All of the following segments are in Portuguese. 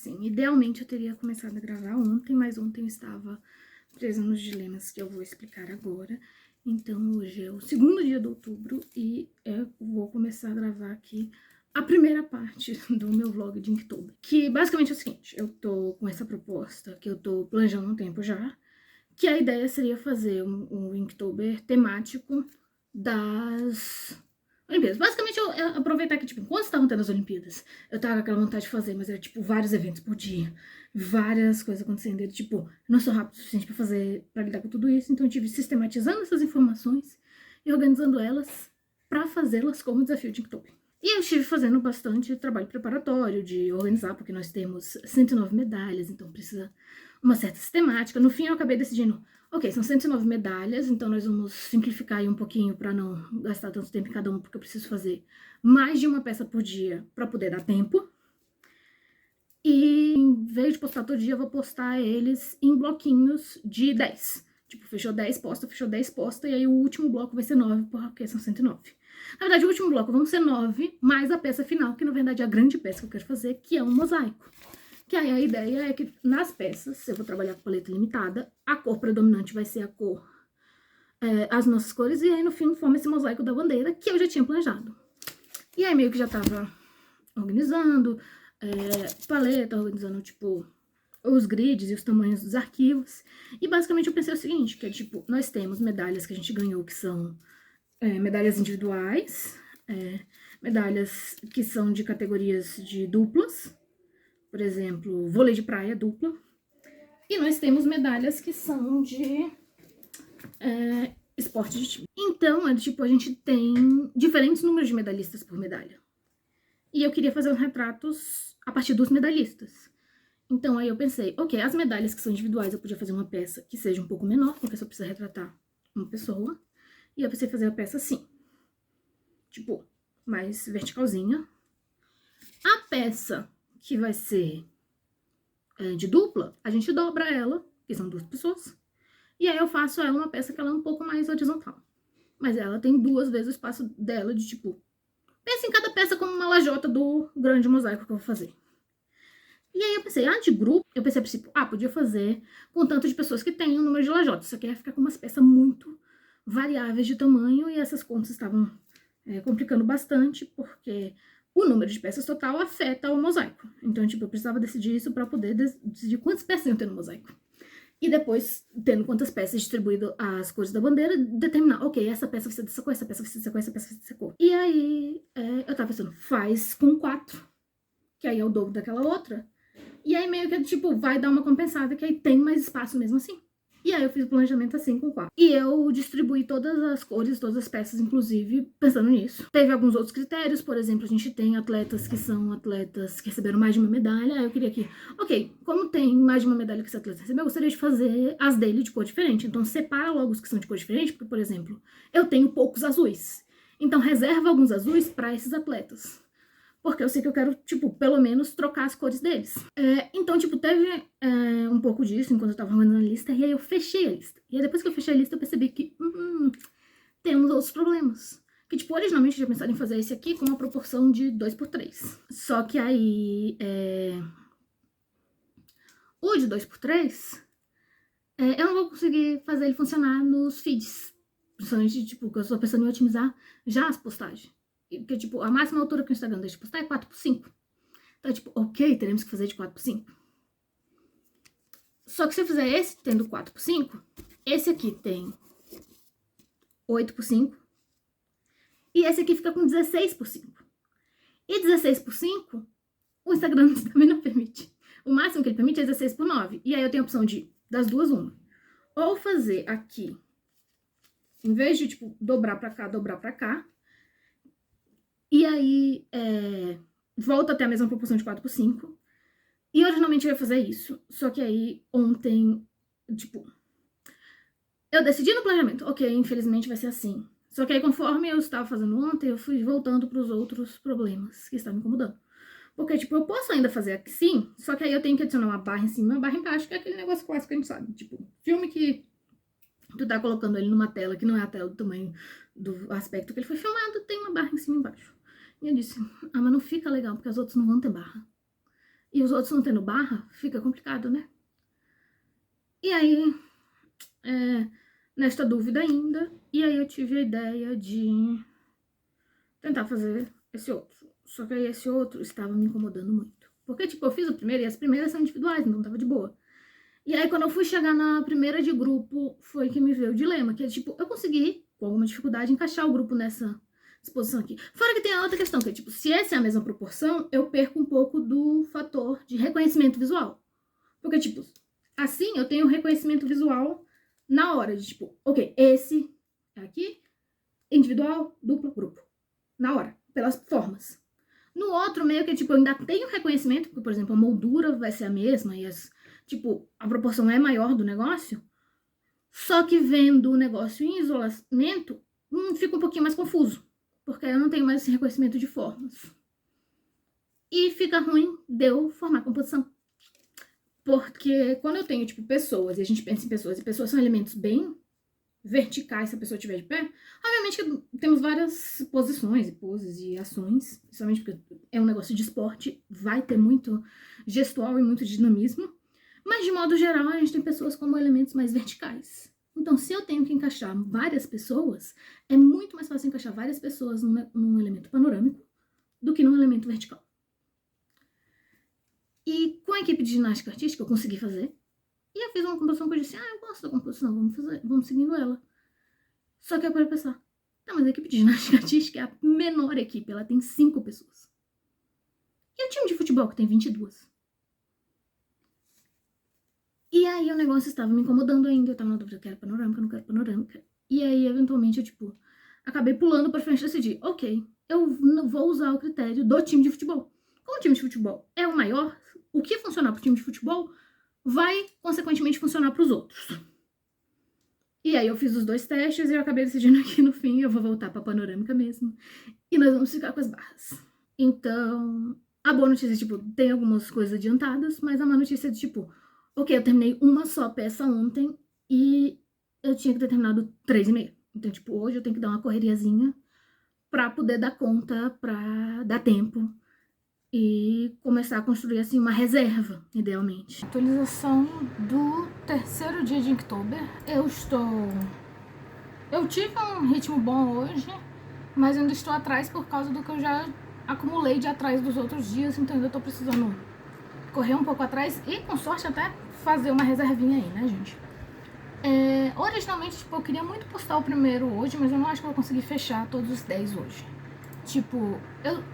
Sim, idealmente eu teria começado a gravar ontem, mas ontem eu estava presa nos dilemas que eu vou explicar agora. Então hoje é o segundo dia de outubro e eu vou começar a gravar aqui a primeira parte do meu vlog de Inktober. Que basicamente é o seguinte, eu tô com essa proposta que eu tô planejando há um tempo já, que a ideia seria fazer um Inktober temático das Olimpíadas. Basicamente, eu aproveitar que, tipo, enquanto estavam tendo as Olimpíadas, eu tava com aquela vontade de fazer, mas era, tipo, vários eventos por dia, várias coisas acontecendo. E, tipo, não sou rápido o suficiente pra fazer, pra lidar com tudo isso, então eu tive sistematizando essas informações e organizando elas pra fazê-las como desafio de Inktober. E eu estive fazendo bastante trabalho preparatório de organizar, porque nós temos 109 medalhas, então precisa uma certa sistemática. No fim, eu acabei decidindo, ok, são 109 medalhas, então nós vamos simplificar aí um pouquinho para não gastar tanto tempo em cada uma, porque eu preciso fazer mais de uma peça por dia para poder dar tempo. E em vez de postar todo dia, eu vou postar eles em bloquinhos de 10. Tipo, fechou 10, posta, e aí o último bloco vai ser 9, porque são 109. Na verdade, o último bloco vão ser 9, mais a peça final, que na verdade é a grande peça que eu quero fazer, que é um mosaico. Que aí a ideia é que nas peças, eu vou trabalhar com paleta limitada, a cor predominante vai ser a cor, as nossas cores, e aí no fim forma esse mosaico da bandeira, que eu já tinha planejado. E aí meio que já tava organizando, paleta, organizando, tipo, os grids e os tamanhos dos arquivos. E basicamente eu pensei o seguinte, que é tipo, nós temos medalhas que a gente ganhou, que são medalhas individuais, medalhas que são de categorias de duplas, por exemplo, vôlei de praia dupla. E nós temos medalhas que são de esporte de time. Então, tipo, a gente tem diferentes números de medalhistas por medalha. E eu queria fazer os retratos a partir dos medalhistas. Então, aí eu pensei, ok, as medalhas que são individuais, eu podia fazer uma peça que seja um pouco menor, porque só precisa retratar uma pessoa. E eu pensei fazer a peça assim, tipo, mais verticalzinha. A peça que vai ser de dupla, a gente dobra ela, que são 2 pessoas. E aí eu faço ela uma peça que ela é um pouco mais horizontal. Mas ela tem 2 vezes o espaço dela de, tipo, pensa em cada peça como uma lajota do grande mosaico que eu vou fazer. E aí eu pensei, de grupo, eu pensei a princípio, podia fazer com tanto de pessoas que tem o número de lajotas. Só que ia ficar com umas peças muito variáveis de tamanho e essas contas estavam complicando bastante, porque o número de peças total afeta o mosaico. Então, tipo, eu precisava decidir isso para poder decidir quantas peças iam ter no mosaico. E depois, tendo quantas peças distribuído as cores da bandeira, determinar, ok, essa peça vai ser dessa cor, essa peça vai ser dessa cor, essa peça vai ser dessa cor. E aí, eu tava pensando, faz com 4, que aí é o dobro daquela outra. E aí meio que, tipo, vai dar uma compensada, que aí tem mais espaço mesmo assim. E aí eu fiz o planejamento assim com 4. E eu distribuí todas as cores, todas as peças, inclusive, pensando nisso. Teve alguns outros critérios, por exemplo, a gente tem atletas que são atletas que receberam mais de uma medalha. Aí eu queria que, ok, como tem mais de uma medalha que esse atleta recebeu, eu gostaria de fazer as dele de cor diferente. Então separa logo os que são de cor diferente, porque, por exemplo, eu tenho poucos azuis. Então reserva alguns azuis para esses atletas. Porque eu sei que eu quero, tipo, pelo menos trocar as cores deles. Então, tipo, teve um pouco disso enquanto eu tava organizando a lista, e aí eu fechei a lista. E aí depois que eu fechei a lista, eu percebi que temos outros problemas. Que, tipo, originalmente eu tinha pensado em fazer esse aqui com uma proporção de 2:3. Só que aí, o de 2:3, eu não vou conseguir fazer ele funcionar nos feeds. Principalmente, tipo, que eu estou pensando em otimizar já as postagens. Porque, tipo, a máxima altura que o Instagram deixa de postar é 4:5. Então, tipo, ok, teremos que fazer de 4:5. Só que se eu fizer esse tendo 4:5, esse aqui tem 8:5. E esse aqui fica com 16:5. E 16:5, o Instagram também não permite. O máximo que ele permite é 16:9. E aí eu tenho a opção de, das duas, uma. Ou fazer aqui, em vez de, tipo, dobrar pra cá. E aí, volta até a mesma proporção de 4:5. E originalmente eu ia fazer isso. Só que aí, ontem, tipo, eu decidi no planejamento. Ok, infelizmente vai ser assim. Só que aí, conforme eu estava fazendo ontem, eu fui voltando para os outros problemas que estavam me incomodando. Porque, tipo, eu posso ainda fazer aqui sim, só que aí eu tenho que adicionar uma barra em cima e uma barra embaixo, que é aquele negócio clássico que a gente sabe. Tipo, filme que tu tá colocando ele numa tela que não é a tela do tamanho do aspecto que ele foi filmado, tem uma barra em cima e embaixo. E eu disse, mas não fica legal, porque as outras não vão ter barra. e os outros não tendo barra, fica complicado, né? E aí, nesta dúvida ainda, e aí eu tive a ideia de tentar fazer esse outro. Só que aí esse outro estava me incomodando muito. Porque, tipo, eu fiz o primeiro e as primeiras são individuais, então tava de boa. E aí, quando eu fui chegar na primeira de grupo, foi que me veio o dilema, que é, tipo, eu consegui, com alguma dificuldade, encaixar o grupo nessa disposição aqui. Fora que tem a outra questão, que é, tipo, se essa é a mesma proporção, eu perco um pouco do fator de reconhecimento visual. Porque, tipo, assim eu tenho reconhecimento visual na hora de, tipo, ok, esse é aqui, individual, duplo, grupo. Na hora, pelas formas. No outro, meio que, tipo, eu ainda tenho reconhecimento, porque, por exemplo, a moldura vai ser a mesma e tipo, a proporção é maior do negócio, só que vendo o negócio em isolamento, fica um pouquinho mais confuso, porque eu não tenho mais esse reconhecimento de formas. E fica ruim de eu formar composição. Porque quando eu tenho, tipo, pessoas, e a gente pensa em pessoas, e pessoas são elementos bem verticais, se a pessoa estiver de pé, obviamente que temos várias posições e poses e ações, principalmente porque é um negócio de esporte, vai ter muito gestual e muito dinamismo, mas de modo geral a gente tem pessoas como elementos mais verticais. Então, se eu tenho que encaixar várias pessoas, é muito mais fácil encaixar várias pessoas num elemento panorâmico do que num elemento vertical. E com a equipe de ginástica artística eu consegui fazer. E eu fiz uma composição que eu disse, eu gosto da composição, vamos seguindo ela. Só que eu quero pensar, mas a equipe de ginástica artística é a menor equipe, ela tem 5 pessoas. E o time de futebol que tem 22. E aí o negócio estava me incomodando ainda, eu tava na dúvida, eu quero panorâmica, não quero panorâmica. E aí, eventualmente, eu, tipo, acabei pulando pra frente e decidi, ok, eu vou usar o critério do time de futebol. Como o time de futebol é o maior, o que funcionar pro time de futebol vai, consequentemente, funcionar pros outros. E aí eu fiz os 2 testes e eu acabei decidindo que no fim eu vou voltar pra panorâmica mesmo. E nós vamos ficar com as barras. Então, a boa notícia é, tipo, tem algumas coisas adiantadas, mas a má notícia é, tipo, ok, eu terminei uma só peça ontem e eu tinha que ter terminado 3,5. Então, tipo, hoje eu tenho que dar uma correriazinha pra poder dar conta, pra dar tempo e começar a construir, assim, uma reserva, idealmente. Atualização do 3º dia de Inktober. Eu tive um ritmo bom hoje, mas ainda estou atrás por causa do que eu já acumulei de atrás dos outros dias, então ainda estou precisando correr um pouco atrás e, com sorte, até fazer uma reservinha aí, né, gente? Originalmente, tipo, eu queria muito postar o primeiro hoje, mas eu não acho que eu vou conseguir fechar todos os 10 hoje. Tipo,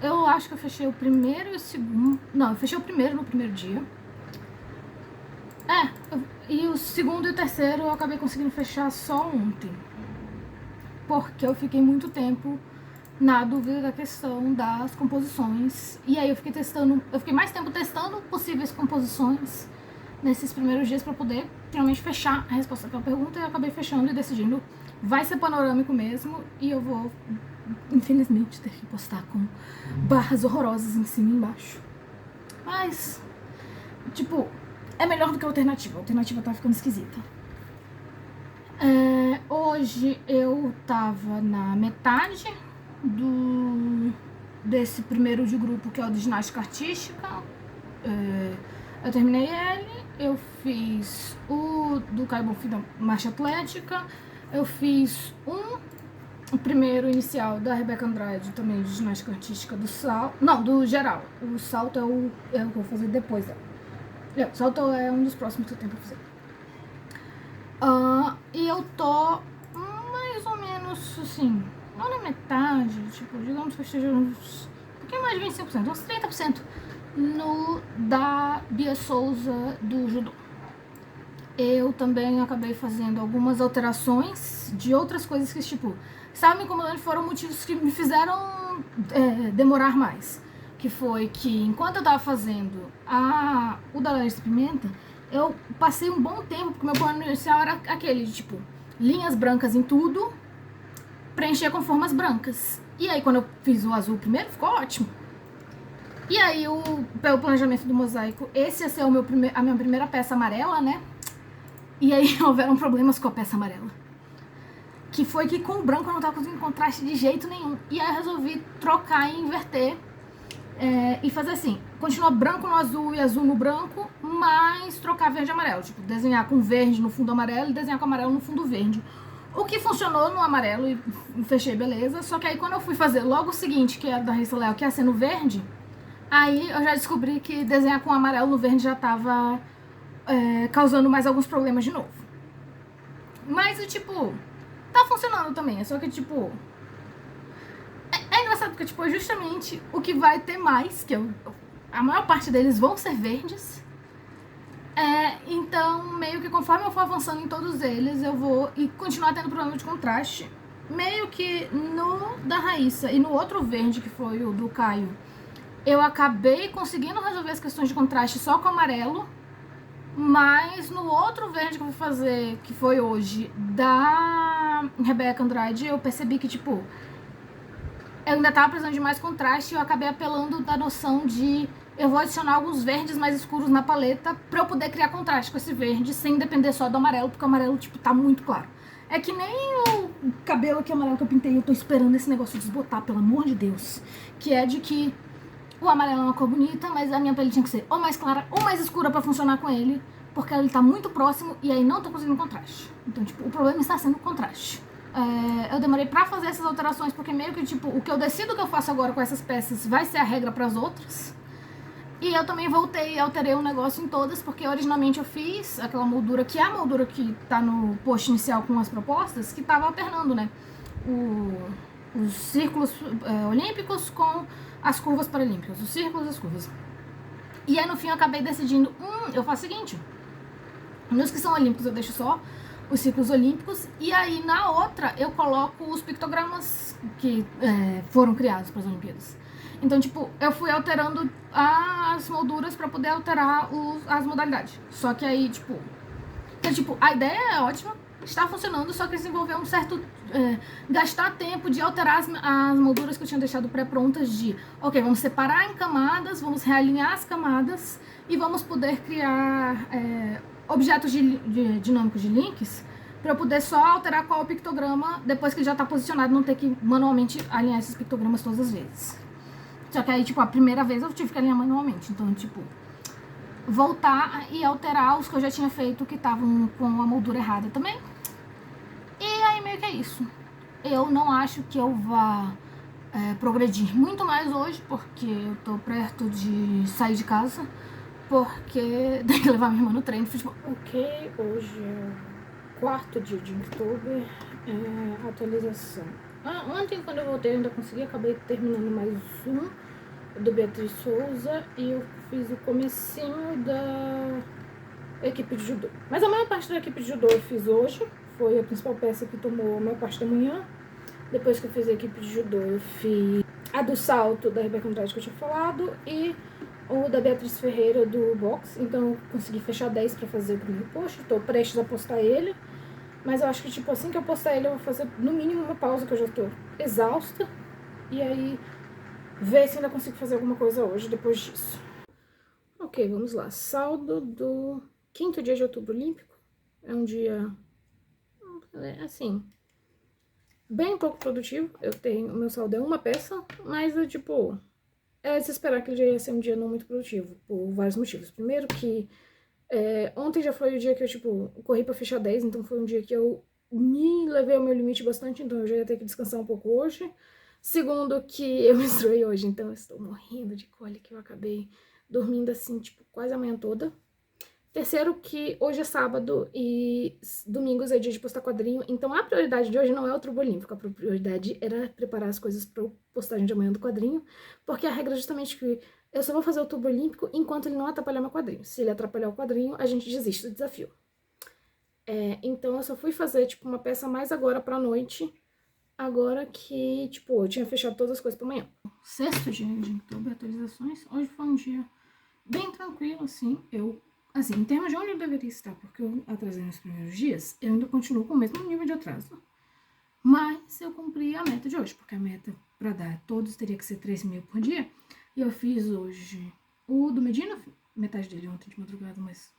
eu acho que eu fechei o primeiro e o segundo... Não, eu fechei o primeiro no primeiro dia. E o segundo e o terceiro eu acabei conseguindo fechar só ontem. Porque eu fiquei muito tempo na dúvida da questão das composições. E aí eu fiquei mais tempo testando possíveis composições nesses primeiros dias pra poder finalmente fechar a resposta daquela pergunta. E eu acabei fechando e decidindo, vai ser panorâmico mesmo, e eu vou, infelizmente, ter que postar com barras horrorosas em cima e embaixo. Mas, tipo, é melhor do que a alternativa tá ficando esquisita. Hoje eu tava na metade desse primeiro de grupo, que é o de ginástica artística. Eu terminei ele, eu fiz o do Caio Bonfim da marcha atlética, eu fiz o primeiro inicial da Rebeca Andrade, também de ginástica artística, do salto, não, do geral. O salto é o que eu vou fazer depois dela. O salto é um dos próximos que eu tenho pra fazer. E eu tô mais ou menos assim, não na metade, tipo, digamos que eu esteja uns um pouquinho mais de 25%, uns 30% no da Bia Souza do judô. Eu também acabei fazendo algumas alterações de outras coisas que, tipo, estavam me incomodando, foram motivos que me fizeram demorar mais. Que foi que, enquanto eu tava fazendo o da Larissa Pimenta, eu passei um bom tempo, porque meu plano inicial era aquele, tipo, linhas brancas em tudo, preencher com formas brancas. E aí, quando eu fiz o azul primeiro, ficou ótimo. E aí, pelo planejamento do mosaico, esse ia ser a minha primeira peça amarela, né? E aí, houveram problemas com a peça amarela. Que foi que com o branco eu não tava conseguindo contraste de jeito nenhum. E aí, eu resolvi trocar e inverter E fazer assim, continuar branco no azul e azul no branco, mas trocar verde e amarelo. Tipo, desenhar com verde no fundo amarelo e desenhar com amarelo no fundo verde. O que funcionou no amarelo e fechei, beleza. Só que aí quando eu fui fazer logo o seguinte, que era da Raíssa Leal, que ia ser no verde, aí eu já descobri que desenhar com amarelo no verde já tava causando mais alguns problemas de novo. Mas, tipo, tá funcionando também. É só que, tipo... É engraçado porque, tipo, justamente o que vai ter mais, que a maior parte deles vão ser verdes. Então, meio que conforme eu for avançando em todos eles, eu vou continuar tendo problema de contraste. Meio que no da Raíssa e no outro verde, que foi o do Caio, eu acabei conseguindo resolver as questões de contraste só com amarelo. Mas no outro verde que eu vou fazer, que foi hoje, da Rebeca Andrade, eu percebi que, tipo, eu ainda tava precisando de mais contraste e eu acabei apelando da noção de eu vou adicionar alguns verdes mais escuros na paleta pra eu poder criar contraste com esse verde sem depender só do amarelo, porque o amarelo, tipo, tá muito claro. É que nem o cabelo aqui amarelo que eu pintei, eu tô esperando esse negócio desbotar, pelo amor de Deus. Que é de que o amarelo é uma cor bonita, mas a minha pele tinha que ser ou mais clara ou mais escura pra funcionar com ele, porque ele tá muito próximo e aí não tô conseguindo contraste. Então, tipo, o problema está sendo o contraste. Eu demorei pra fazer essas alterações, porque meio que, tipo, o que eu decido que eu faço agora com essas peças vai ser a regra pras outras. E eu também voltei e alterei um negócio em todas, porque originalmente eu fiz aquela moldura, que é a moldura que tá no post inicial com as propostas, que tava alternando, né? Os círculos olímpicos com as curvas paralímpicas, os círculos e as curvas. E aí no fim eu acabei decidindo, eu faço o seguinte, nos que são olímpicos eu deixo só os círculos olímpicos, e aí na outra eu coloco os pictogramas que foram criados para as Olimpíadas. Então, tipo, eu fui alterando as molduras para poder alterar as modalidades. Só que aí, tipo, a ideia é ótima, está funcionando, só que desenvolveu um certo... gastar tempo de alterar as molduras que eu tinha deixado pré-prontas de... Ok, vamos separar em camadas, vamos realinhar as camadas e vamos poder criar objetos dinâmicos de links para eu poder só alterar qual o pictograma depois que ele já está posicionado, não ter que manualmente alinhar esses pictogramas todas as vezes. Só que aí, tipo, a primeira vez eu tive que alinhar manualmente, então, tipo... voltar e alterar os que eu já tinha feito que estavam com a moldura errada também. E aí meio que é isso. Eu não acho que eu vá progredir muito mais hoje, porque eu tô perto de sair de casa, porque tem que levar minha irmã no treino. Tipo, ok, hoje é o 4º dia de Inktober, atualização. Ontem quando eu voltei eu ainda consegui, acabei terminando mais um do Beatriz Souza e eu fiz o comecinho da equipe de judô. Mas a maior parte da equipe de judô eu fiz hoje, foi a principal peça que tomou a maior parte da manhã. Depois que eu fiz a equipe de judô, eu fiz a do salto da Rebeca Andrade que eu tinha falado e o da Beatriz Ferreira do boxe. Então eu consegui fechar 10 pra fazer o primeiro post, tô prestes a postar ele. Mas eu acho que, tipo, assim que eu postar ele, eu vou fazer no mínimo uma pausa, que eu já tô exausta. E aí ver se ainda consigo fazer alguma coisa hoje depois disso. Ok, vamos lá. Saldo do 5º dia de outubro olímpico. É um dia, assim, bem pouco produtivo. O meu saldo é uma peça, mas é tipo... é de se esperar que ele já ia ser um dia não muito produtivo, por vários motivos. Primeiro que ontem já foi o dia que eu, tipo, corri pra fechar 10, então foi um dia que eu me levei ao meu limite bastante, então eu já ia ter que descansar um pouco hoje. Segundo que eu menstruei hoje, então eu estou morrendo de cólica, eu acabei dormindo assim, tipo, quase a manhã toda. Terceiro que hoje é sábado e domingos é dia de postar quadrinho, então a prioridade de hoje não é o Turbo Olímpico, a prioridade era preparar as coisas para postagem de amanhã do quadrinho, porque a regra é justamente que eu só vou fazer o Turbo Olímpico enquanto ele não atrapalhar meu quadrinho. Se ele atrapalhar o quadrinho, a gente desiste do desafio. Então eu só fui fazer, tipo, uma peça mais agora pra noite, agora que, tipo, eu tinha fechado todas as coisas pra amanhã. 6º dia de outubro, atualizações. Hoje foi um dia bem tranquilo, assim. Assim, em termos de onde eu deveria estar, porque eu atrasei nos primeiros dias, eu ainda continuo com o mesmo nível de atraso. Mas eu cumpri a meta de hoje, porque a meta pra dar todos teria que ser 3.000 por dia. E eu fiz hoje o do Medina, metade dele ontem de madrugada, mas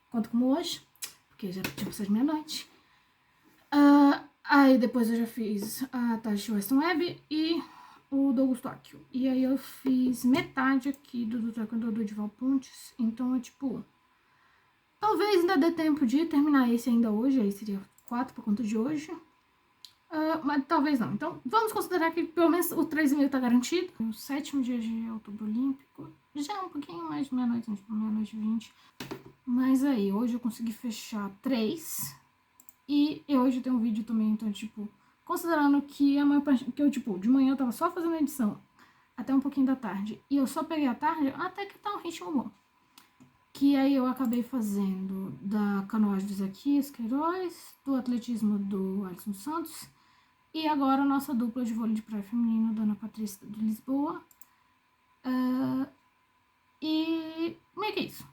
conto como hoje, porque já tinha passado de meia-noite. Aí depois eu já fiz a Tati Weston Web e o Douglas Tóquio. E aí eu fiz metade aqui do Taekwondo do Edival Pontes. Então é tipo... Talvez ainda dê tempo de terminar esse ainda hoje. Aí seria 4 por conta de hoje. Mas talvez não. Então vamos considerar que pelo menos o 3,5 tá garantido. O 7º dia de Outubro Olímpico. Já é um pouquinho mais de meia-noite, tipo meia-noite e 20. Mas aí, hoje eu consegui fechar 3. E hoje tem um vídeo também, então, tipo... Considerando que a maior parte... Que eu, tipo, de manhã eu tava só fazendo edição até um pouquinho da tarde. E eu só peguei a tarde, até que tá um ritmo bom. Que aí eu acabei fazendo da canoagem do Zequias Queiroz, do atletismo do Alisson Santos. E agora a nossa dupla de vôlei de praia feminino, da Ana Patrícia de Lisboa. E meio que isso.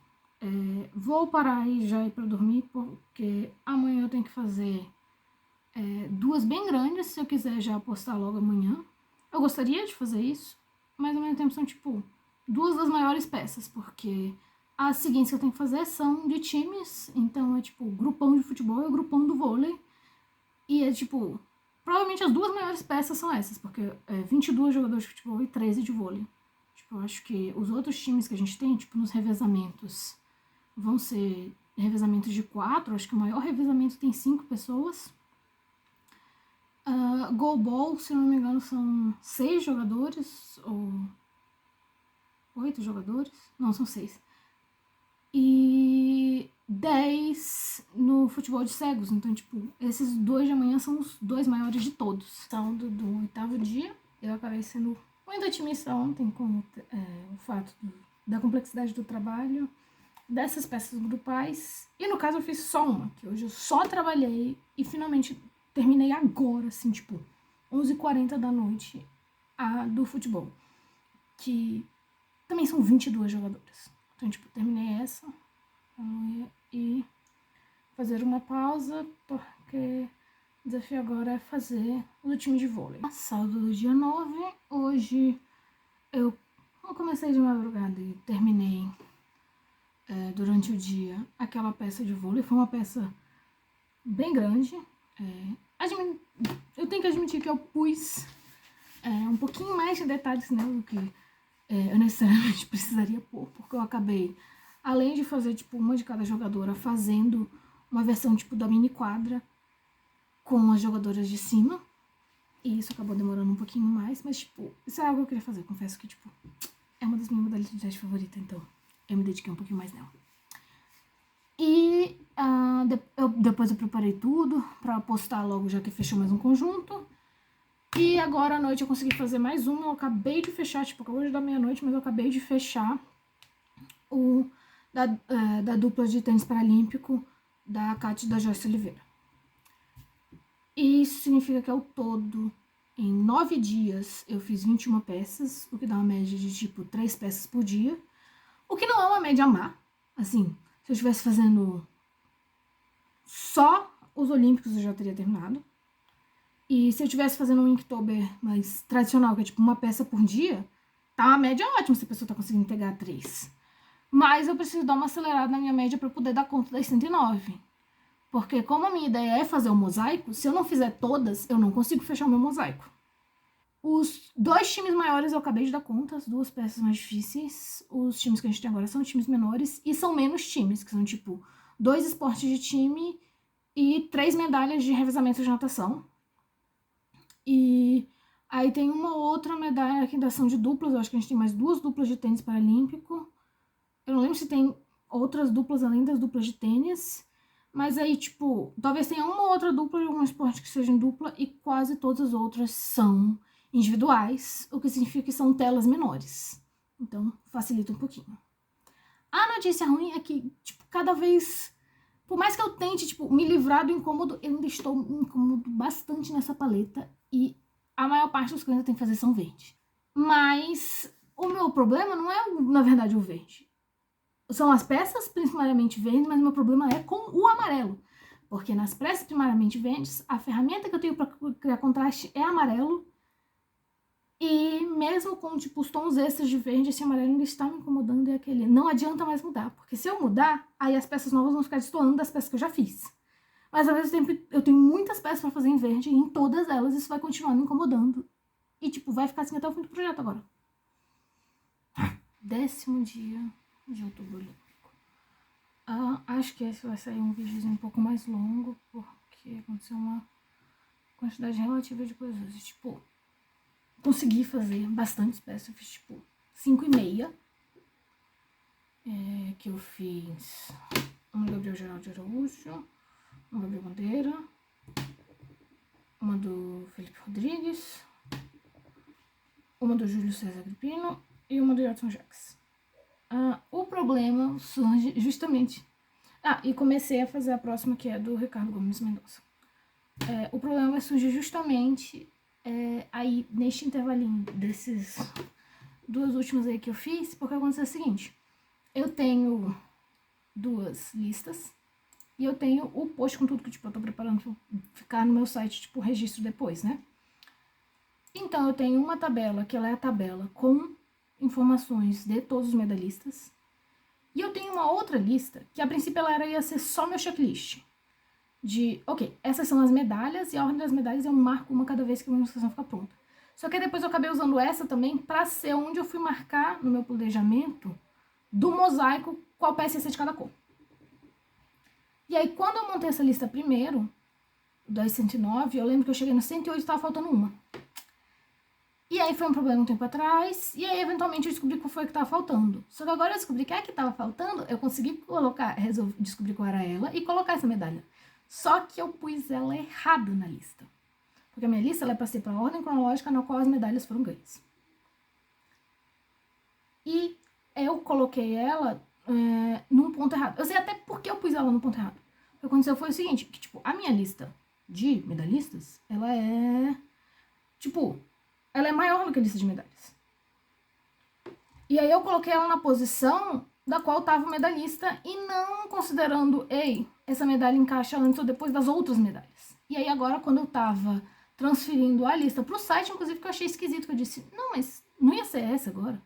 Vou parar e já ir pra dormir, porque amanhã eu tenho que fazer 2 bem grandes, se eu quiser já postar logo amanhã. Eu gostaria de fazer isso, mas ao mesmo tempo são, tipo, 2 das maiores peças, porque as seguintes que eu tenho que fazer são de times, então é, tipo, grupão de futebol e o grupão do vôlei. E é, tipo, provavelmente as 2 maiores peças são essas, porque 22 jogadores de futebol e 13 de vôlei. Tipo, eu acho que os outros times que a gente tem, tipo, nos revezamentos, vão ser revezamentos de 4, acho que o maior revezamento tem 5 pessoas. Goalball, se não me engano, são 6 jogadores, ou 8 jogadores? Não, são 6. E 10 no futebol de cegos, então, tipo, esses 2 de amanhã são os 2 maiores de todos. São do 8º dia, eu acabei sendo muito otimista ontem com o fato da complexidade do trabalho, dessas peças grupais, e no caso eu fiz só uma, que hoje eu só trabalhei e finalmente terminei agora, assim, tipo, 11h40 da noite, a do futebol, que também são 22 jogadoras. Então, tipo, terminei essa e fazer uma pausa, porque o desafio agora é fazer o time de vôlei. Sábado do dia 9, hoje eu comecei de madrugada e terminei durante o dia aquela peça de vôlei. Foi uma peça bem grande. Eu tenho que admitir que eu pus um pouquinho mais de detalhes nela do que eu necessariamente precisaria pôr, porque eu acabei, além de fazer, tipo, uma de cada jogadora, fazendo uma versão, tipo, da mini quadra com as jogadoras de cima, e isso acabou demorando um pouquinho mais, mas, tipo, isso é algo que eu queria fazer. Confesso que, tipo, é uma das minhas modalidades favoritas, então eu me dediquei um pouquinho mais nela. E depois eu preparei tudo pra postar logo, já que fechou mais um conjunto. E agora à noite eu consegui fazer mais uma. Eu acabei de fechar, tipo, acabou de dar meia-noite, mas eu acabei de fechar o da dupla de tênis paralímpico da Cátia e da Joyce Oliveira. E isso significa que ao todo, em 9 dias, eu fiz 21 peças, o que dá uma média de, tipo, 3 peças por dia. O que não é uma média má. Assim, se eu estivesse fazendo só os olímpicos, eu já teria terminado. E se eu estivesse fazendo um Inktober mais tradicional, que é tipo uma peça por dia, tá uma média ótima se a pessoa tá conseguindo pegar 3. Mas eu preciso dar uma acelerada na minha média para poder dar conta das 109. Porque como a minha ideia é fazer um mosaico, se eu não fizer todas, eu não consigo fechar o meu mosaico. Os 2 times maiores eu acabei de dar conta, as 2 peças mais difíceis. Os times que a gente tem agora são times menores e são menos times, que são tipo 2 esportes de time e 3 medalhas de revezamento de natação. E aí tem uma outra medalha aqui da ação de duplas, eu acho que a gente tem mais 2 duplas de tênis paralímpico. Eu não lembro se tem outras duplas além das duplas de tênis, mas aí, tipo, talvez tenha uma ou outra dupla de algum esporte que seja em dupla e quase todas as outras são individuais, o que significa que são telas menores. Então, facilita um pouquinho. A notícia ruim é que, tipo, cada vez... Por mais que eu tente, tipo, me livrar do incômodo, eu ainda estou incômodo bastante nessa paleta e a maior parte dos que eu ainda tenho que fazer são verde. Mas o meu problema não é, na verdade, o verde. São as peças primariamente verdes, mas o meu problema é com o amarelo. Porque nas peças primariamente verdes, a ferramenta que eu tenho para criar contraste é amarelo. E mesmo com, tipo, os tons extras de verde, esse amarelo ainda está me incomodando e aquele... Não adianta mais mudar, porque se eu mudar, aí as peças novas vão ficar destoando das peças que eu já fiz. Mas ao mesmo tempo, eu tenho muitas peças para fazer em verde e em todas elas isso vai continuar me incomodando. E, tipo, vai ficar assim até o fim do projeto agora. 10º dia de outubro olímpico. Acho que esse vai sair um vídeo um pouco mais longo, porque aconteceu uma quantidade relativa de coisas. Tipo, consegui fazer bastantes peças. Eu fiz, tipo, 5,5. Que eu fiz uma do Gabriel Geraldo de Araújo, uma do Gabriel Bandeira, uma do Felipe Rodrigues, uma do Júlio César Agripino e uma do Yeltsin Jacques. O problema surge justamente... e comecei a fazer a próxima, que é do Ricardo Gomes Mendonça. O problema vai surgir justamente aí, neste intervalinho desses 2 últimas aí que eu fiz, porque aconteceu o seguinte: eu tenho 2 listas e eu tenho o post com tudo que, tipo, eu tô preparando pra ficar no meu site, tipo, registro depois, né? Então, eu tenho uma tabela, que ela é a tabela com informações de todos os medalhistas. E eu tenho uma outra lista, que a princípio ela ia ser só meu checklist. De, ok, essas são as medalhas, e a ordem das medalhas eu marco uma cada vez que a minha ilustração ficar pronta. Só que depois eu acabei usando essa também pra ser onde eu fui marcar no meu planejamento do mosaico qual peça ia ser de cada cor. E aí, quando eu montei essa lista primeiro, das 109, eu lembro que eu cheguei no 108 e tava faltando uma. E aí foi um problema um tempo atrás, e aí eventualmente eu descobri qual foi que tava faltando. Só que agora eu descobri que a que tava faltando, eu consegui descobrir qual era ela e colocar essa medalha. Só que eu pus ela errada na lista. Porque a minha lista ela é pra ser pra ordem cronológica na qual as medalhas foram ganhas. E eu coloquei ela num ponto errado. Eu sei até por que eu pus ela no ponto errado. O que aconteceu foi o seguinte, que, tipo, a minha lista de medalhistas, ela é, tipo, ela é maior do que a lista de medalhas. E aí eu coloquei ela na posição da qual estava o medalhista e não considerando, essa medalha encaixa antes ou depois das outras medalhas. E aí agora, quando eu tava transferindo a lista pro site, inclusive, que eu achei esquisito, que eu disse, não, mas não ia ser essa agora?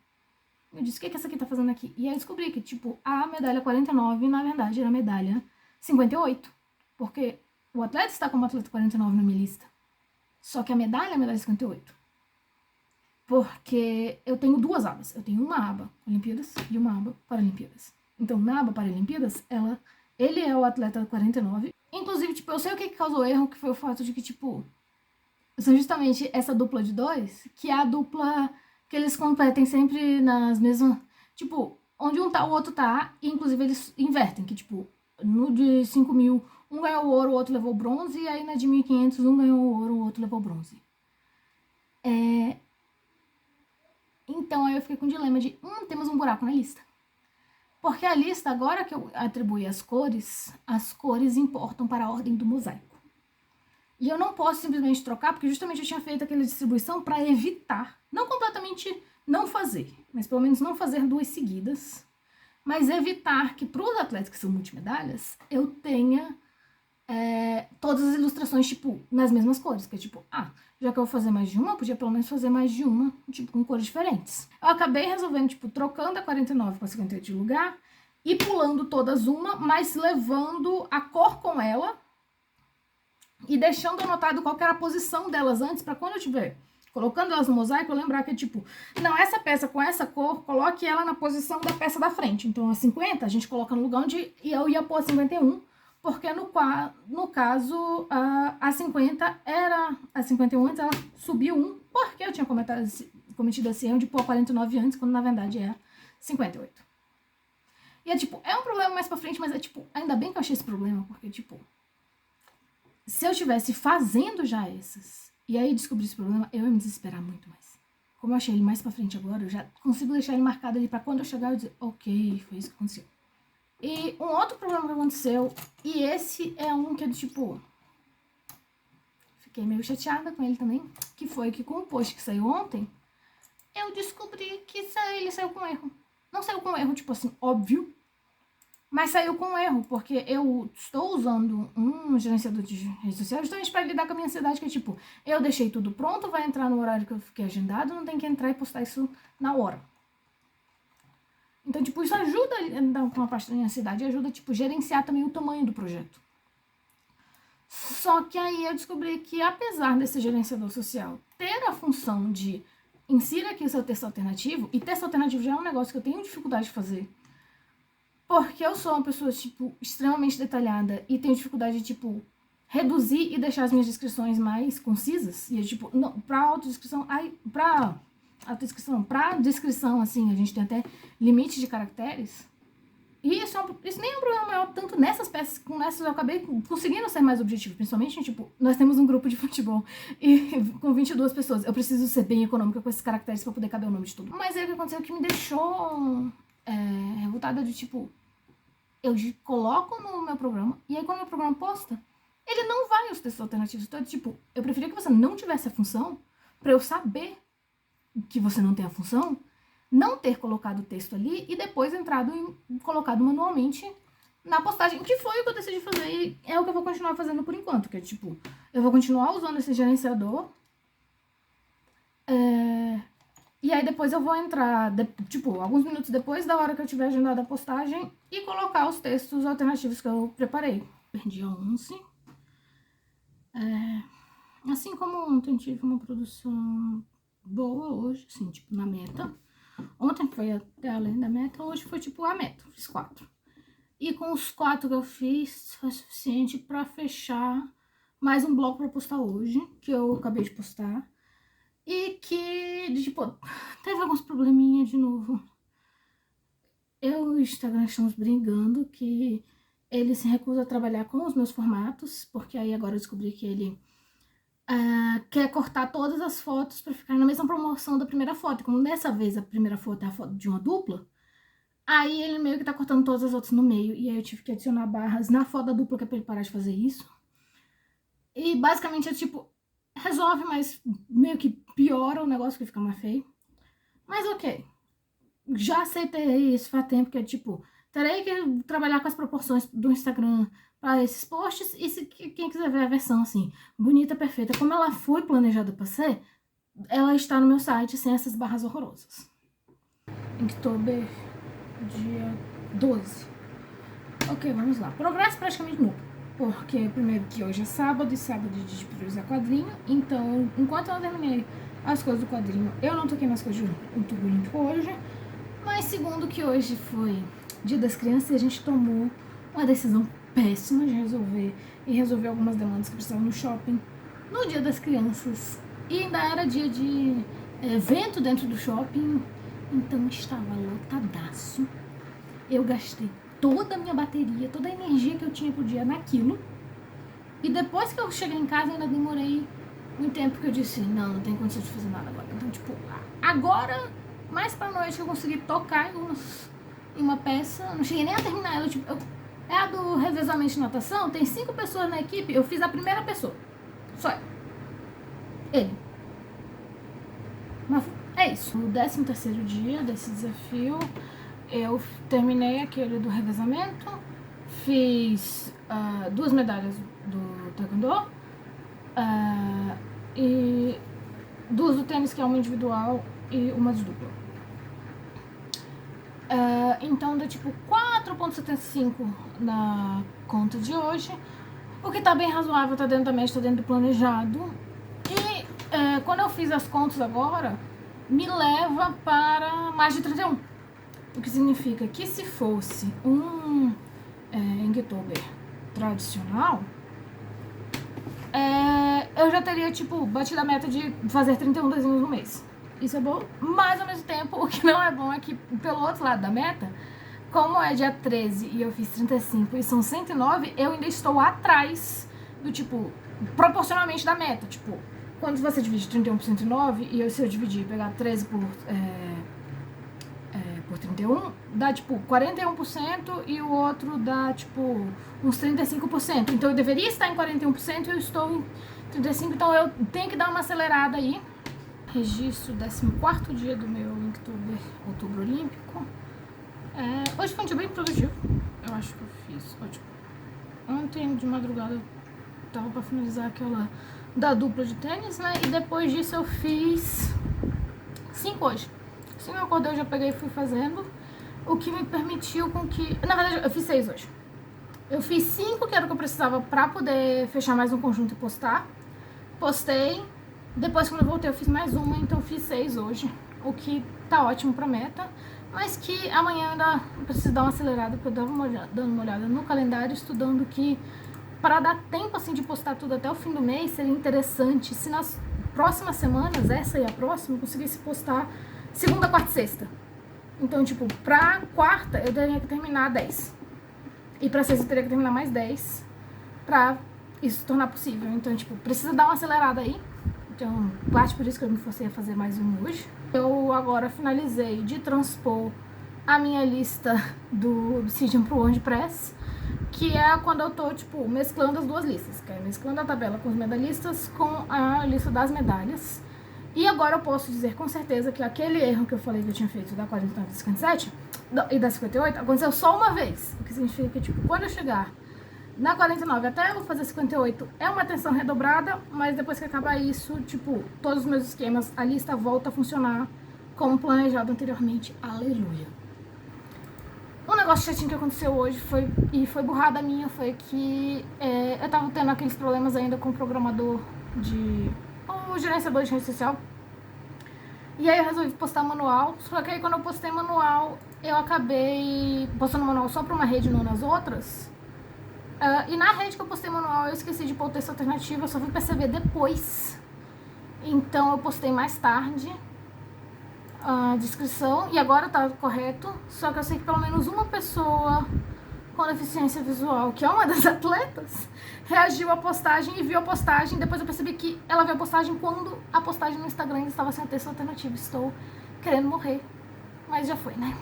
Eu disse, o que essa aqui tá fazendo aqui? E aí eu descobri que, tipo, a medalha 49, na verdade, era a medalha 58. Porque o atleta está como atleta 49 na minha lista. Só que a medalha é a medalha 58. Porque eu tenho 2 abas. Eu tenho uma aba Olimpíadas e uma aba Paralimpíadas. Então, na aba Paralimpíadas, ele é o atleta 49. Inclusive, tipo, eu sei o que causou erro, que foi o fato de que, tipo, são justamente essa dupla de 2, que é a dupla que eles competem sempre nas mesmas... Tipo, onde um tá, o outro tá, e inclusive eles invertem, que, tipo, no de 5.000, um ganhou o ouro, o outro levou o bronze, e aí na de 1.500, um ganhou o ouro, o outro levou o bronze. Então, aí eu fiquei com o dilema de, temos um buraco na lista. Porque a lista, agora que eu atribuí as cores importam para a ordem do mosaico. E eu não posso simplesmente trocar, porque justamente eu tinha feito aquela distribuição para evitar, não completamente não fazer, mas pelo menos não fazer 2 seguidas, mas evitar que para os atletas que são multimedalhas, eu tenha todas as ilustrações, tipo, nas mesmas cores, que é tipo, já que eu vou fazer mais de uma, eu podia pelo menos fazer mais de uma, tipo, com cores diferentes. Eu acabei resolvendo, tipo, trocando a 49 com a 58 de lugar e pulando todas uma, mas levando a cor com ela e deixando anotado qual que era a posição delas antes, pra quando eu tiver colocando elas no mosaico, eu lembrar que, tipo, não, essa peça com essa cor, coloque ela na posição da peça da frente. Então, a 50, a gente coloca no lugar onde eu ia pôr a 51, porque no caso, a 50 era a 51 antes, ela subiu 1, porque eu tinha cometido esse erro de pôr a 49 antes, quando na verdade é 58. E é tipo, é um problema mais pra frente, mas é tipo, ainda bem que eu achei esse problema, porque tipo, se eu estivesse fazendo já essas, e aí descobrir esse problema, eu ia me desesperar muito mais. Como eu achei ele mais pra frente agora, eu já consigo deixar ele marcado ali pra quando eu chegar eu dizer, ok, foi isso que aconteceu. E um outro problema que aconteceu, e esse é um que eu, tipo, fiquei meio chateada com ele também, que foi que com o post que saiu ontem, eu descobri que ele saiu com erro. Não saiu com erro, tipo assim, óbvio, mas saiu com erro, porque eu estou usando um gerenciador de redes sociais justamente para lidar com a minha ansiedade, que é tipo, eu deixei tudo pronto, vai entrar no horário que eu fiquei agendado, não tem que entrar e postar isso na hora. Então, tipo, isso ajuda com uma parte da minha ansiedade, ajuda, tipo, gerenciar também o tamanho do projeto. Só que aí eu descobri que, apesar desse gerenciador social ter a função de insira aqui o seu texto alternativo, e texto alternativo já é um negócio que eu tenho dificuldade de fazer, porque eu sou uma pessoa, tipo, extremamente detalhada e tenho dificuldade de, tipo, reduzir e deixar as minhas descrições mais concisas. E, tipo, não, pra descrição, assim, a gente tem até limite de caracteres. E isso nem é um problema maior, tanto nessas peças, com essas eu acabei conseguindo ser mais objetivo, principalmente, tipo, nós temos um grupo de futebol e com 22 pessoas, eu preciso ser bem econômica com esses caracteres pra poder caber o nome de tudo. Mas aí o que aconteceu que me deixou revoltada de, tipo, eu coloco no meu programa, e aí quando o meu programa posta, ele não vai aos textos alternativos. Então, tipo, eu preferia que você não tivesse a função, pra eu saber que você não tem a função, não ter colocado o texto ali e depois colocado manualmente na postagem, que foi o que eu decidi fazer e é o que eu vou continuar fazendo por enquanto, que é tipo, eu vou continuar usando esse gerenciador e aí depois eu vou entrar, tipo, alguns minutos depois da hora que eu tiver agendado a postagem e colocar os textos alternativos que eu preparei. Perdi a 11. Assim como ontem tive uma produção boa hoje, assim, tipo, na meta. Ontem foi até além da meta, hoje foi tipo a meta, fiz 4. E com os 4 que eu fiz, foi suficiente pra fechar mais um bloco pra postar hoje, que eu acabei de postar. E que, tipo, teve alguns probleminha de novo. Eu e o Instagram estamos brigando que ele se recusa a trabalhar com os meus formatos, porque aí agora eu descobri que ele quer cortar todas as fotos pra ficar na mesma promoção da primeira foto. E como dessa vez a primeira foto é a foto de uma dupla, aí ele meio que tá cortando todas as outras no meio. E aí eu tive que adicionar barras na foto da dupla, que é pra ele parar de fazer isso. E basicamente é tipo, resolve, mas meio que piora o negócio, que fica mais feio. Mas ok. Já aceitei isso faz tempo, que é tipo, terei que trabalhar com as proporções do Instagram para esses posts, e se quem quiser ver a versão assim, bonita, perfeita, como ela foi planejada para ser, ela está no meu site sem essas barras horrorosas. Inktober, dia 12. Ok, vamos lá. Progresso praticamente nulo, porque primeiro que hoje é sábado, e sábado é dia de priorizar quadrinho, então enquanto eu não terminei as coisas do quadrinho, eu não toquei nas coisas do tubo olímpico hoje. Mas segundo que hoje foi Dia das Crianças e a gente tomou uma decisão péssima de resolver algumas demandas que precisavam no shopping no Dia das Crianças. E ainda era dia de evento dentro do shopping, então estava lotadaço. Eu gastei toda a minha bateria, toda a energia que eu tinha pro dia naquilo. E depois que eu cheguei em casa ainda demorei um tempo, que eu disse, não tem condição de fazer nada agora. Então, tipo, agora, mais pra noite, eu consegui tocar em uma peça. Não cheguei nem a terminar ela, tipo, é a do revezamento de natação, tem 5 pessoas na equipe, eu fiz a primeira pessoa. Só ele. Mas é isso. No 13º dia desse desafio, eu terminei aquele do revezamento, fiz 2 medalhas do taekwondo, e 2 do tênis, que é uma individual e uma de dupla. Então deu tipo 4,75 na conta de hoje, o que tá bem razoável, tá dentro da média, tá dentro do planejado. E quando eu fiz as contas agora, me leva para mais de 31. O que significa que se fosse um Inktober tradicional, eu já teria, tipo, batido a meta de fazer 31 desenhos no mês. Isso é bom, mas ao mesmo tempo, o que não é bom é que, pelo outro lado da meta, como é dia 13 e eu fiz 35 e são 109, eu ainda estou atrás do, tipo, proporcionalmente da meta. Tipo, quando você divide 31 por 109, e se eu dividir, pegar 13 por 31, dá, tipo, 41%, e o outro dá, tipo, uns 35%. Então, eu deveria estar em 41% e eu estou em 35%, então eu tenho que dar uma acelerada aí. Registro 14º dia do meu Inktober Outubro Olímpico. Hoje foi um dia bem produtivo. Eu acho que eu fiz, ótimo. Ontem, de madrugada, eu tava pra finalizar aquela da dupla de tênis, né? E depois disso eu fiz 5 hoje. Assim eu acordei, eu já peguei e fui fazendo, o que me permitiu com que... Na verdade, eu fiz 6 hoje. Eu fiz 5, que era o que eu precisava pra poder fechar mais um conjunto e postar. Postei, Depois, quando eu voltei, eu fiz mais uma, então eu fiz 6 hoje, o que tá ótimo pra meta, mas que amanhã ainda preciso dar uma acelerada, porque eu tava dando uma olhada no calendário, estudando que para dar tempo assim de postar tudo até o fim do mês, seria interessante se nas próximas semanas, essa e a próxima, eu conseguisse postar segunda, quarta e sexta. Então, tipo, pra quarta eu teria que terminar 10. E pra sexta eu teria que terminar mais 10 pra isso se tornar possível. Então, tipo, precisa dar uma acelerada aí. Então, parte por isso que eu me forcei a fazer mais um hoje. Eu agora finalizei de transpor a minha lista do Obsidian pro WordPress, que é quando eu tô, tipo, mesclando as duas listas, que é mesclando a tabela com os medalhistas com a lista das medalhas. E agora eu posso dizer com certeza que aquele erro que eu falei que eu tinha feito da 49 e 57 e da 58 aconteceu só uma vez. O que significa que, tipo, quando eu chegar na 49 até eu fazer 58 é uma atenção redobrada, mas depois que acabar isso, tipo, todos os meus esquemas, a lista volta a funcionar como planejado anteriormente. Aleluia. Um negócio chatinho que aconteceu hoje foi burrada minha, foi que eu tava tendo aqueles problemas ainda com o programador o gerenciador de rede social. E aí eu resolvi postar manual, só que aí quando eu postei manual, eu acabei postando manual só pra uma rede e não nas outras. E na rede que eu postei manual, eu esqueci de pôr o texto alternativo, eu só fui perceber depois. Então eu postei mais tarde a descrição, e agora tá correto, só que eu sei que pelo menos uma pessoa com deficiência visual, que é uma das atletas, reagiu à postagem e viu a postagem. Depois eu percebi que ela viu a postagem quando a postagem no Instagram ainda estava sem texto alternativo. Estou querendo morrer, mas já foi, né?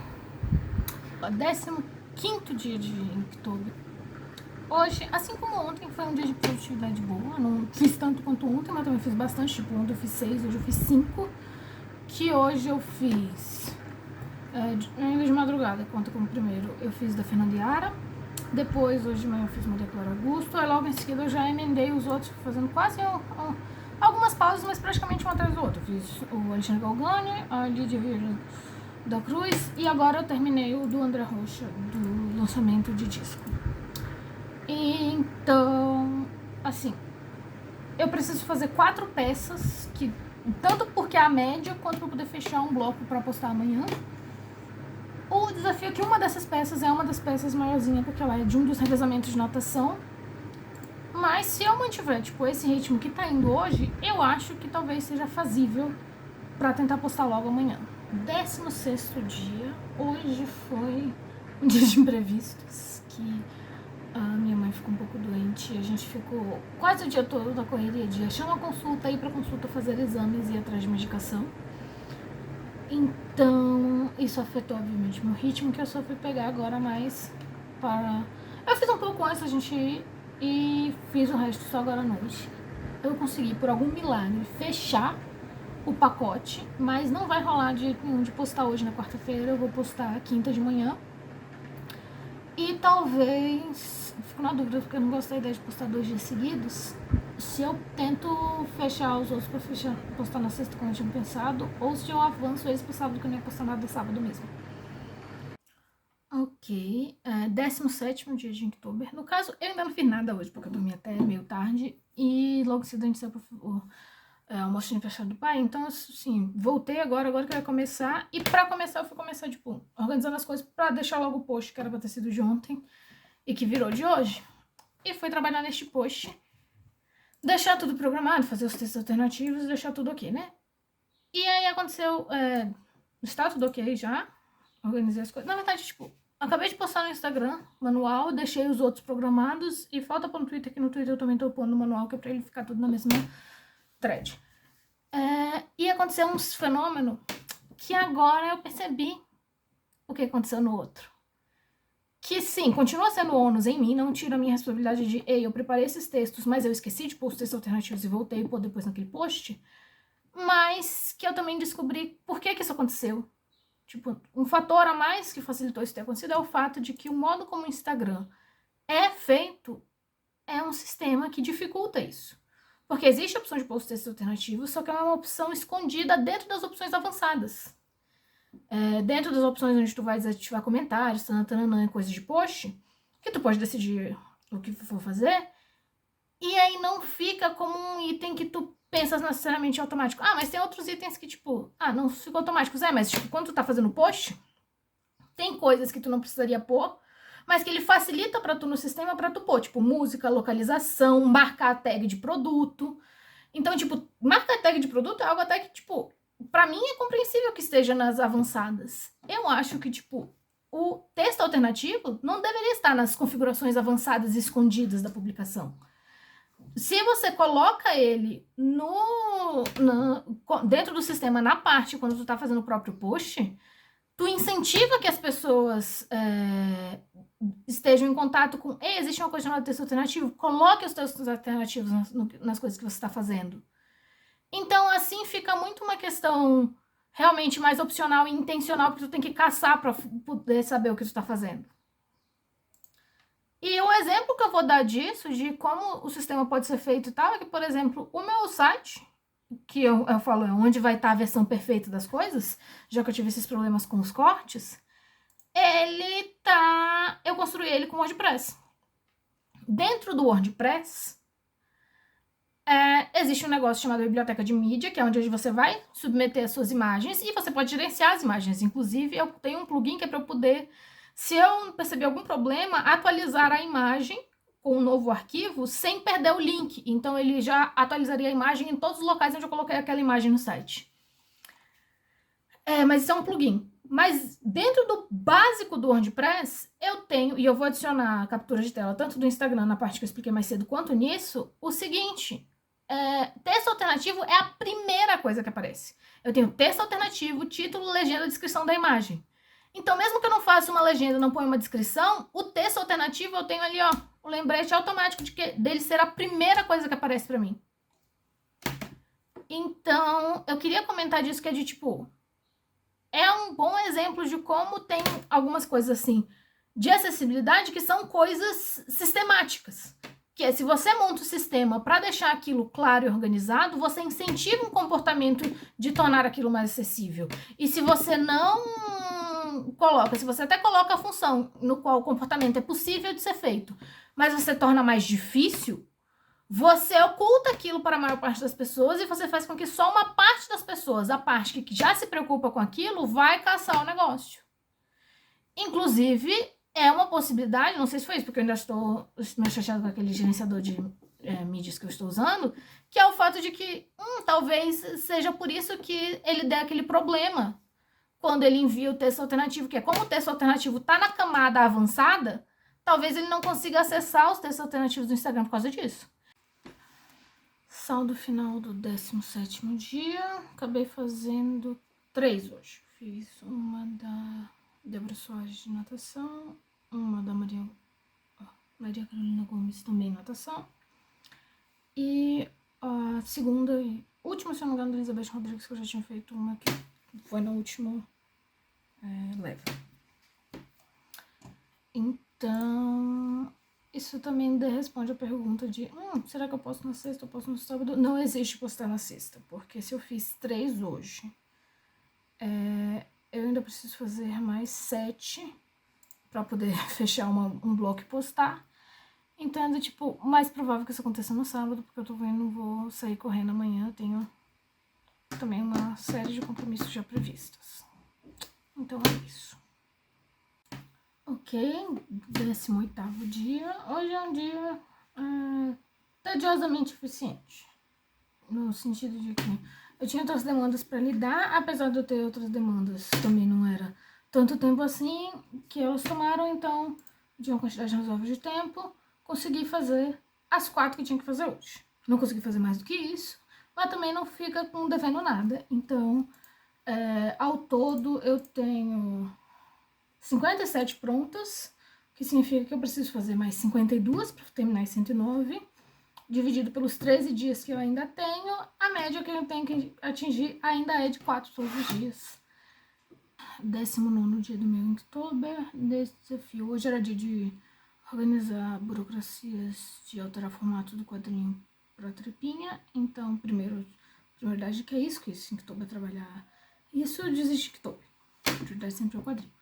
15º dia de Inktober. Hoje, assim como ontem, foi um dia de produtividade boa. Não fiz tanto quanto ontem, mas também fiz bastante. Tipo, ontem eu fiz 6, hoje eu fiz 5. Que hoje eu fiz ainda de madrugada, conta como primeiro. Eu fiz da Fernanda Yara. Depois, hoje de manhã, eu fiz uma Declara Augusto. Aí logo em seguida eu já emendei os outros, fazendo quase algumas pausas, mas praticamente um atrás do outro. Eu fiz o Alexandre Galgani, a Lídia Vieira da Cruz, e agora eu terminei o do André Rocha, do lançamento de disco. Então, assim, eu preciso fazer 4 peças, que tanto porque é a média, quanto para poder fechar um bloco para postar amanhã. O desafio é que uma dessas peças é uma das peças maiorzinha, porque ela é de um dos revezamentos de natação. Mas se eu mantiver, tipo, esse ritmo que tá indo hoje, eu acho que talvez seja fazível pra tentar postar logo amanhã. 16º dia. Hoje foi um dia de imprevistos, que a minha mãe ficou um pouco doente. A gente ficou quase o dia todo na correria de achar uma consulta, ir pra consulta, fazer exames e ir atrás de medicação. Então, isso afetou, obviamente, meu ritmo, que eu só fui pegar agora mais para... Eu fiz um pouco antes da gente ir e fiz o resto só agora à noite. Eu consegui, por algum milagre, fechar o pacote, mas não vai rolar de postar hoje na quarta-feira. Eu vou postar quinta de manhã. E talvez... Fico na dúvida, porque eu não gosto da ideia de postar 2 dias seguidos. Se eu tento fechar os outros pra postar na sexta, como eu tinha pensado, ou se eu avanço eles pro sábado, que eu não ia postar nada sábado mesmo. Ok, 17º dia de Inktober. No caso, eu ainda não fiz nada hoje, porque eu dormi até meio tarde, e logo cedo a gente saiu pro almoço de aniversário do pai. Então, assim, voltei agora que eu ia começar, e pra começar eu fui começar, tipo, organizando as coisas pra deixar logo o post, que era pra ter sido de ontem, e que virou de hoje. E fui trabalhar neste post, deixar tudo programado, fazer os textos alternativos, deixar tudo ok, né? E aí aconteceu, está tudo ok já, organizei as coisas. Na verdade, tipo, acabei de postar no Instagram, manual, deixei os outros programados, e falta pôr no Twitter, que no Twitter eu também tô pondo o manual, que é pra ele ficar tudo na mesma thread. E aconteceu um fenômeno que agora eu percebi o que aconteceu no outro. Que sim, continua sendo ônus em mim, não tira a minha responsabilidade de, ei, eu preparei esses textos, mas eu esqueci de pôr os textos alternativos e voltei pôr depois naquele post, mas que eu também descobri por que isso aconteceu. Tipo, um fator a mais que facilitou isso ter acontecido é o fato de que o modo como o Instagram é feito é um sistema que dificulta isso. Porque existe a opção de pôr os textos alternativos, só que é uma opção escondida dentro das opções avançadas. Dentro das opções onde tu vai desativar comentários, coisas de post, que tu pode decidir o que for fazer, e aí não fica como um item que tu pensa necessariamente em automático. Ah, mas tem outros itens que, tipo, não ficou automáticos. Mas, tipo, quando tu tá fazendo post, tem coisas que tu não precisaria pôr, mas que ele facilita pra tu no sistema pra tu pôr. Tipo, música, localização, marcar a tag de produto. Então, tipo, marcar a tag de produto é algo até que, tipo, pra mim é compreensível que esteja nas avançadas. Eu acho que, tipo, o texto alternativo não deveria estar nas configurações avançadas e escondidas da publicação. Se você coloca ele dentro do sistema, na parte, quando tu tá fazendo o próprio post, tu incentiva que as pessoas estejam em contato com... Ei, existe uma coisa chamada texto alternativo, coloque os textos alternativos nas coisas que você está fazendo. Então, assim, fica muito uma questão realmente mais opcional e intencional, porque tu tem que caçar para poder saber o que tu tá fazendo. E um exemplo que eu vou dar disso, de como o sistema pode ser feito e tal, é que, por exemplo, o meu site, que eu falo é onde vai estar a versão perfeita das coisas, já que eu tive esses problemas com os cortes, eu construí ele com WordPress. Dentro do WordPress, existe um negócio chamado biblioteca de mídia, que é onde você vai submeter as suas imagens, e você pode gerenciar as imagens. Inclusive, eu tenho um plugin que é para eu poder, se eu perceber algum problema, atualizar a imagem com um novo arquivo sem perder o link. Então, ele já atualizaria a imagem em todos os locais onde eu coloquei aquela imagem no site. Mas isso é um plugin. Mas dentro do básico do WordPress, eu tenho, e eu vou adicionar a captura de tela tanto do Instagram, na parte que eu expliquei mais cedo, quanto nisso, o seguinte: texto alternativo é a primeira coisa que aparece. Eu tenho texto alternativo, título, legenda, descrição da imagem. Então, mesmo que eu não faça uma legenda, não ponha uma descrição, o texto alternativo eu tenho ali, ó, o lembrete automático dele ser a primeira coisa que aparece pra mim. Então, eu queria comentar disso, que é de tipo... É um bom exemplo de como tem algumas coisas assim de acessibilidade que são coisas sistemáticas. Que é, se você monta o sistema para deixar aquilo claro e organizado, você incentiva um comportamento de tornar aquilo mais acessível. E se você não coloca, se você até coloca a função no qual o comportamento é possível de ser feito, mas você torna mais difícil, você oculta aquilo para a maior parte das pessoas e você faz com que só uma parte das pessoas, a parte que já se preocupa com aquilo, vai caçar o negócio. Inclusive, é uma possibilidade, não sei se foi isso, porque eu ainda estou meio chateada com aquele gerenciador de mídias que eu estou usando, que é o fato de que talvez seja por isso que ele dê aquele problema quando ele envia o texto alternativo, que é como o texto alternativo está na camada avançada, talvez ele não consiga acessar os textos alternativos do Instagram por causa disso. Saldo final do 17º dia, acabei fazendo 3 hoje. Fiz uma da Débora Soares de natação, uma da Maria Carolina Gomes também natação, e a segunda e última, se não me engano, da Elizabeth Rodrigues, que eu já tinha feito uma que foi na última leva. Então, isso também responde a pergunta de será que eu posto na sexta, eu posto no sábado? Não existe postar na sexta, porque se eu fiz 3 hoje, eu ainda preciso fazer mais 7 para poder fechar um bloco e postar. Então é tipo, mais provável que isso aconteça no sábado, porque eu tô vendo, vou sair correndo amanhã, eu tenho também uma série de compromissos já previstos. Então é isso. Ok, 18º dia. Hoje é um dia tediosamente eficiente. No sentido de que eu tinha outras demandas para lidar, apesar de eu ter outras demandas, também não era tanto tempo assim, que elas tomaram, então, de uma quantidade razoável de tempo, consegui fazer as 4 que tinha que fazer hoje. Não consegui fazer mais do que isso, mas também não fica devendo nada. Então, ao todo, eu tenho 57 prontas, que significa que eu preciso fazer mais 52 para terminar as 109, dividido pelos 13 dias que eu ainda tenho, a média que eu tenho que atingir ainda é de 4 todos os dias. 19º dia do meu Inktober, desse desafio. Hoje era dia de organizar burocracias de alterar formato do quadrinho para trepinha, então prioridade que é isso, Inktober é trabalhar isso, eu desisti de Inktober. Prioridade sempre é o quadrinho.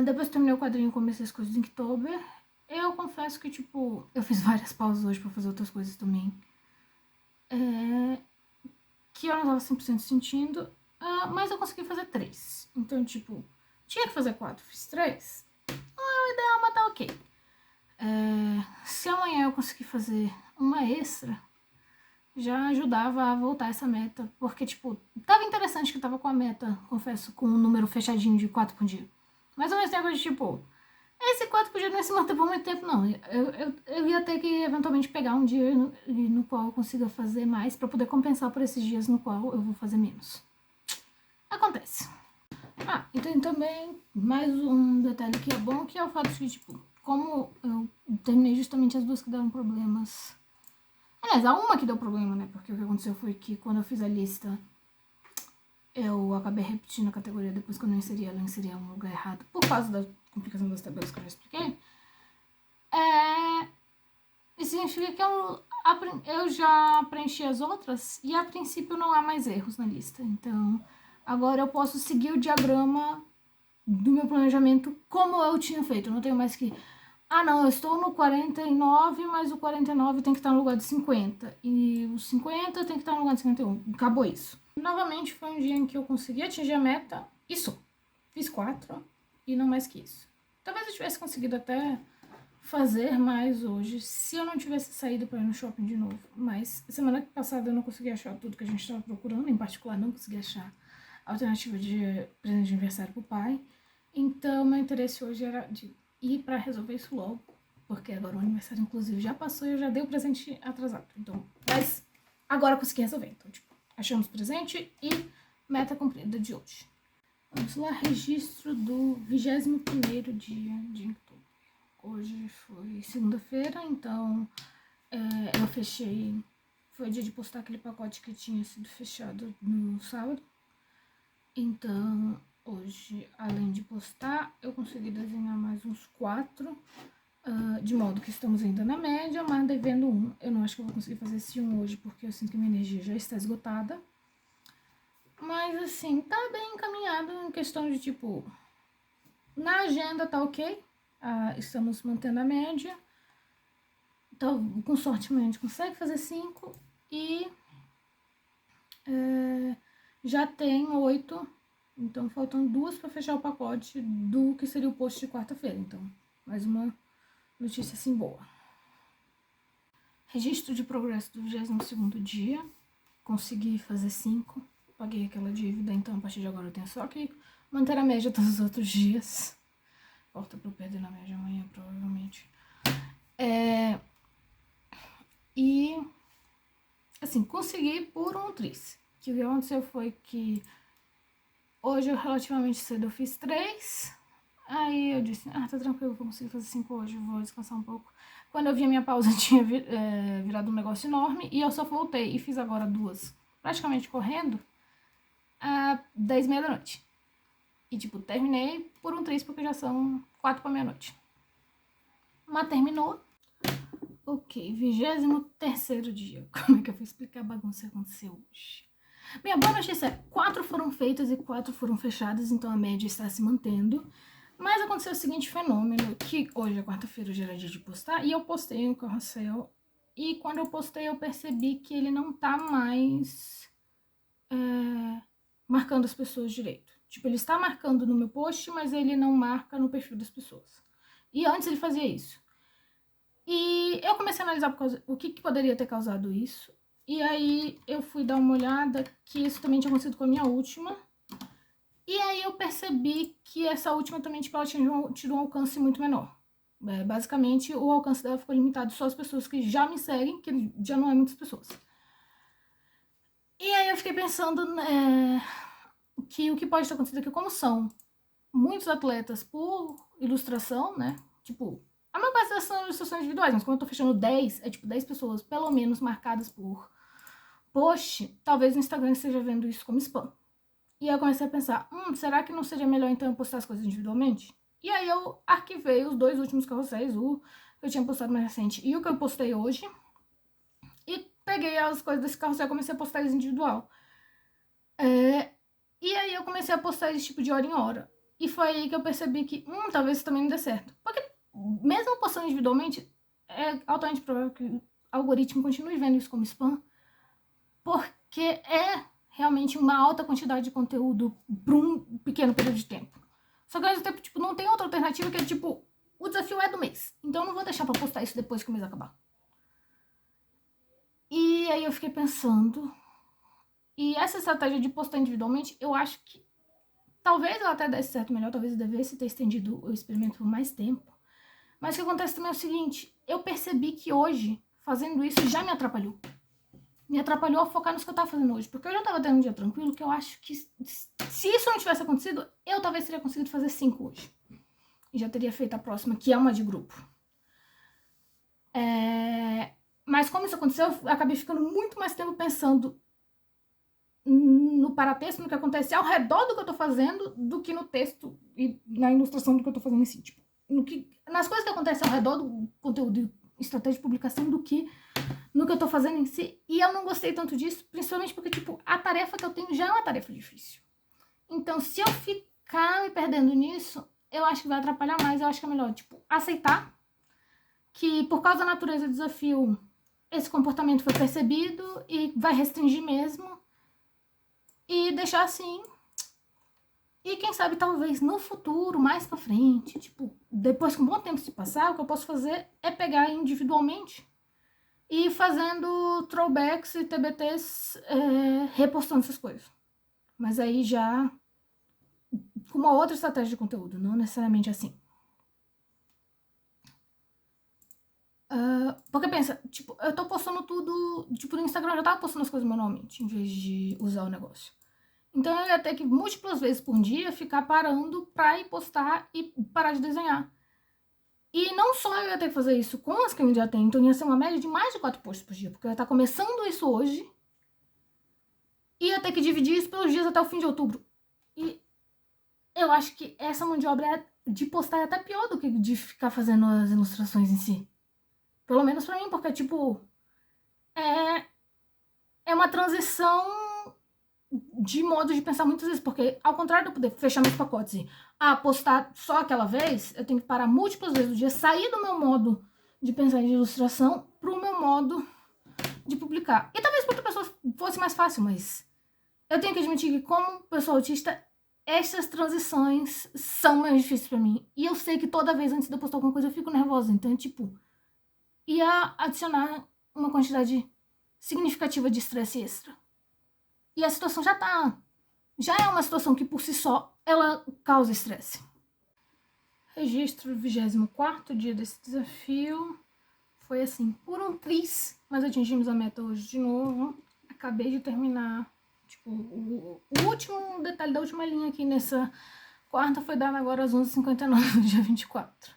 Depois que terminei o quadrinho e comecei as coisas do Inktober, eu confesso que, tipo, eu fiz várias pausas hoje pra fazer outras coisas também. que eu não tava 100% sentindo, mas eu consegui fazer 3. Então, tipo, tinha que fazer 4, fiz 3. O ideal tá ok. Se amanhã eu conseguir fazer uma extra, já ajudava a voltar essa meta. Porque, tipo, tava interessante que eu tava com a meta, confesso, com um número fechadinho de 4 por dia. Mas ao mesmo tempo, tipo, esse 4 por dia não ia se manter por muito tempo, não. Eu ia ter que, eventualmente, pegar um dia no qual eu consiga fazer mais pra poder compensar por esses dias no qual eu vou fazer menos. Acontece. E tem também mais um detalhe que é bom, que é o fato de que, tipo, como eu terminei justamente as duas que deram problemas. Aliás, a uma que deu problema, né? Porque o que aconteceu foi que quando eu fiz a lista, eu acabei repetindo a categoria depois que eu não inseri ela, eu inseri ela no lugar errado, por causa da complicação das tabelas que eu já expliquei. Isso significa que eu já preenchi as outras e a princípio não há mais erros na lista. Então, agora eu posso seguir o diagrama do meu planejamento como eu tinha feito. Eu não tenho mais que... não, eu estou no 49, mas o 49 tem que estar no lugar de 50. E o 50 tem que estar no lugar de 51. Acabou isso. Novamente, foi um dia em que eu consegui atingir a meta e só. Fiz 4 e não mais que isso. Talvez eu tivesse conseguido até fazer mais hoje, se eu não tivesse saído para ir no shopping de novo. Mas semana passada eu não consegui achar tudo que a gente estava procurando. Em particular, não consegui achar a alternativa de presente de aniversário pro pai. Então, meu interesse hoje era de ir para resolver isso logo, porque agora o aniversário, inclusive, já passou e eu já dei o presente atrasado. Então, mas agora eu consegui resolver. Então, tipo, achamos presente e meta cumprida de hoje. Vamos lá, registro do 21º dia de outubro. Hoje foi segunda-feira, então eu fechei... Foi dia de postar aquele pacote que tinha sido fechado no sábado. Então, hoje, além de postar, eu consegui desenhar mais uns 4, de modo que estamos ainda na média, mas devendo um. Eu não acho que eu vou conseguir fazer esse um hoje, porque eu sinto que minha energia já está esgotada. Mas, assim, tá bem encaminhado em questão de, tipo, na agenda tá ok, estamos mantendo a média. Então, com sorte, amanhã a gente consegue fazer 5 e já tem 8, então faltam 2 para fechar o pacote do que seria o post de quarta-feira. Então, mais uma notícia assim boa. Registro de progresso do 22º dia, consegui fazer 5, paguei aquela dívida, então a partir de agora eu tenho só que manter a média todos os outros dias. Falta para eu perder na média amanhã, provavelmente. E, assim, consegui por um triz. Que o que aconteceu foi que hoje, relativamente cedo, eu fiz 3. Aí eu disse, tá tranquilo, vou conseguir fazer 5 hoje, vou descansar um pouco. Quando eu vi a minha pausa, tinha virado um negócio enorme. E eu só voltei e fiz agora 2, praticamente correndo, às 10h30 da noite. E, tipo, terminei por um triz, porque já são 4 para meia-noite. Mas terminou. Ok, 23º dia. Como é que eu vou explicar a bagunça que aconteceu hoje? Minha boa notícia é 4 foram feitas e 4 foram fechadas, então a média está se mantendo. Mas aconteceu o seguinte fenômeno, que hoje é quarta-feira, hoje era dia de postar, e eu postei no carrossel. E quando eu postei, eu percebi que ele não tá mais marcando as pessoas direito. Tipo, ele está marcando no meu post, mas ele não marca no perfil das pessoas. E antes ele fazia isso. E eu comecei a analisar o que poderia ter causado isso. E aí eu fui dar uma olhada que isso também tinha acontecido com a minha última. E aí eu percebi que essa última também, tipo, ela tinha tido um alcance muito menor. Basicamente, o alcance dela ficou limitado só às pessoas que já me seguem, que já não é muitas pessoas. E aí eu fiquei pensando que o que pode ter acontecido aqui, como são muitos atletas por ilustração, né? Tipo, a maior parte dessas são ilustrações individuais, mas como eu tô fechando 10, é tipo 10 pessoas, pelo menos, marcadas por post, talvez o Instagram esteja vendo isso como spam. E aí eu comecei a pensar, será que não seria melhor então eu postar as coisas individualmente? E aí eu arquivei os 2 últimos carrosséis, o que eu tinha postado mais recente e o que eu postei hoje, e peguei as coisas desse carrossel e comecei a postar eles individual. E aí eu comecei a postar esse tipo de hora em hora. E foi aí que eu percebi que, talvez isso também não dê certo. Porque mesmo postando individualmente, é altamente provável que o algoritmo continue vendo isso como spam, que é realmente uma alta quantidade de conteúdo para um pequeno período de tempo. Só que ao mesmo tempo, tipo, não tem outra alternativa que é, tipo, o desafio é do mês. Então eu não vou deixar pra postar isso depois que o mês acabar. E aí eu fiquei pensando. E essa estratégia de postar individualmente, eu acho que talvez ela até desse certo melhor, talvez eu devesse ter estendido o experimento por mais tempo. Mas o que acontece também é o seguinte, eu percebi que hoje, fazendo isso, já me atrapalhou. Me atrapalhou a focar no que eu tava fazendo hoje. Porque eu já tava tendo um dia tranquilo, que eu acho que se isso não tivesse acontecido, eu talvez teria conseguido fazer 5 hoje. E já teria feito a próxima, que é uma de grupo. Mas como isso aconteceu, eu acabei ficando muito mais tempo pensando no paratexto, no que acontece ao redor do que eu tô fazendo, do que no texto e na ilustração do que eu tô fazendo em si. Tipo, nas coisas que acontecem ao redor do conteúdo e estratégia de publicação, do que no que eu tô fazendo em si. E eu não gostei tanto disso, principalmente porque, tipo, a tarefa que eu tenho já é uma tarefa difícil. Então, se eu ficar me perdendo nisso, eu acho que vai atrapalhar mais. Eu acho que é melhor, tipo, aceitar que por causa da natureza do desafio, esse comportamento foi percebido e vai restringir mesmo. E deixar assim. E quem sabe, talvez, no futuro, mais pra frente, tipo, depois que um bom tempo se passar, o que eu posso fazer é pegar individualmente e ir fazendo throwbacks e TBTs repostando essas coisas. Mas aí já com uma outra estratégia de conteúdo, não necessariamente assim. Porque pensa, tipo, eu tô postando tudo, tipo, no Instagram eu já tava postando as coisas manualmente, em vez de usar o negócio. Então eu ia ter que múltiplas vezes por dia ficar parando pra ir postar e parar de desenhar. E não só eu ia ter que fazer isso com as que eu já tenho, então ia ser uma média de mais de 4 posts por dia, porque eu ia estar começando isso hoje e ia ter que dividir isso pelos dias até o fim de outubro. E eu acho que essa mão de obra de postar é até pior do que de ficar fazendo as ilustrações em si. Pelo menos pra mim, porque, tipo, é uma transição de modo de pensar muitas vezes, porque ao contrário de eu poder fechar meus pacotes e postar só aquela vez, eu tenho que parar múltiplas vezes do dia, sair do meu modo de pensar de ilustração pro meu modo de publicar. E talvez para outra pessoa fosse mais fácil, mas eu tenho que admitir que como pessoa autista, essas transições são mais difíceis para mim. E eu sei que toda vez antes de eu postar alguma coisa eu fico nervosa, então tipo, ia adicionar uma quantidade significativa de estresse extra. E a situação já é uma situação que por si só ela causa estresse. Registro 24º dia desse desafio. Foi assim, por um tris, mas atingimos a meta hoje de novo. Acabei de terminar, tipo, o último detalhe da última linha aqui nessa quarta foi dado agora às 11h59 do dia 24.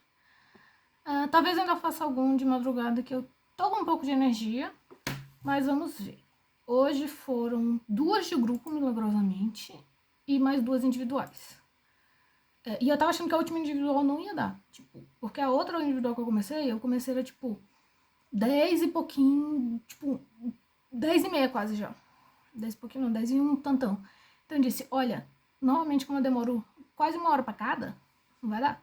Talvez ainda faça algum de madrugada, que eu tô com um pouco de energia, mas vamos ver. Hoje foram 2 de grupo, milagrosamente, e mais 2 individuais. E eu tava achando que a última individual não ia dar, tipo, porque a outra individual que eu comecei era, tipo, 10 e pouquinho, tipo, 10 e meia quase já. 10 e pouquinho não, 10 e um tantão. Então eu disse, olha, normalmente como eu demoro quase 1 hora pra cada, não vai dar.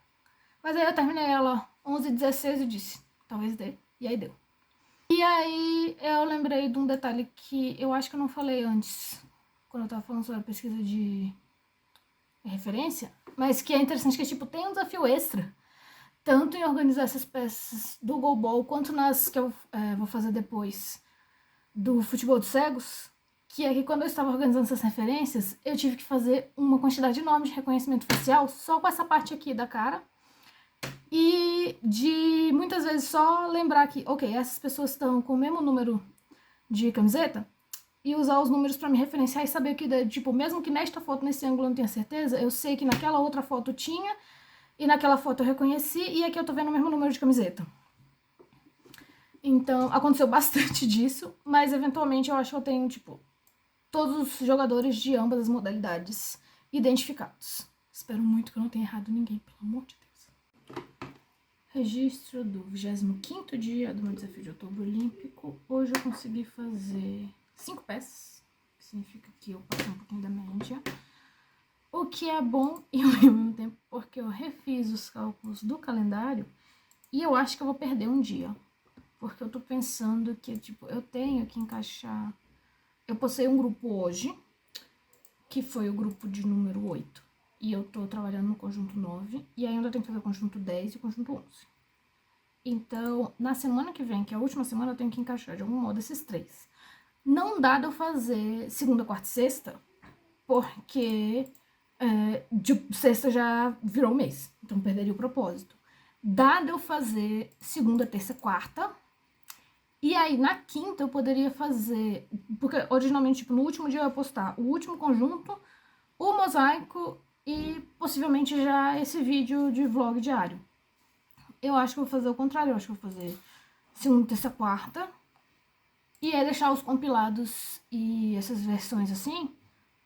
Mas aí eu terminei ela 11h16 e disse, talvez dê. E aí deu. E aí eu lembrei de um detalhe que eu acho que eu não falei antes, quando eu tava falando sobre a pesquisa de referência, mas que é interessante, que tipo, tem um desafio extra, tanto em organizar essas peças do goalball, quanto nas que eu vou fazer depois do futebol dos cegos, que é que quando eu estava organizando essas referências, eu tive que fazer uma quantidade enorme de reconhecimento facial só com essa parte aqui da cara, e de muitas vezes só lembrar que, ok, essas pessoas estão com o mesmo número de camiseta, e usar os números para me referenciar e saber que, tipo, mesmo que nesta foto, nesse ângulo eu não tenha certeza, eu sei que naquela outra foto tinha, e naquela foto eu reconheci, e aqui eu tô vendo o mesmo número de camiseta. Então, aconteceu bastante disso, mas eventualmente eu acho que eu tenho, tipo, todos os jogadores de ambas as modalidades identificados. Espero muito que eu não tenha errado ninguém, pelo amor de Deus. Registro do 25º dia do meu desafio de outubro olímpico. Hoje eu consegui fazer 5 peças, que significa que eu passei um pouquinho da média. O que é bom e ao mesmo tempo, porque eu refiz os cálculos do calendário e eu acho que eu vou perder um dia. Porque eu tô pensando que, tipo, eu tenho que encaixar eu postei um grupo hoje, que foi o grupo de número 8. E eu tô trabalhando no conjunto 9, e ainda tenho que fazer o conjunto 10 e o conjunto 11. Então, na semana que vem, que é a última semana, eu tenho que encaixar de algum modo esses 3. Não dá de eu fazer segunda, quarta e sexta, porque de sexta já virou mês, então perderia o propósito. Dá de eu fazer segunda, terça, quarta, e aí na quinta eu poderia fazer, porque originalmente, tipo, no último dia eu ia postar o último conjunto, o mosaico e possivelmente já esse vídeo de vlog diário. Eu acho que eu vou fazer o contrário, eu acho que eu vou fazer segunda, terça, quarta, e aí deixar os compilados e essas versões assim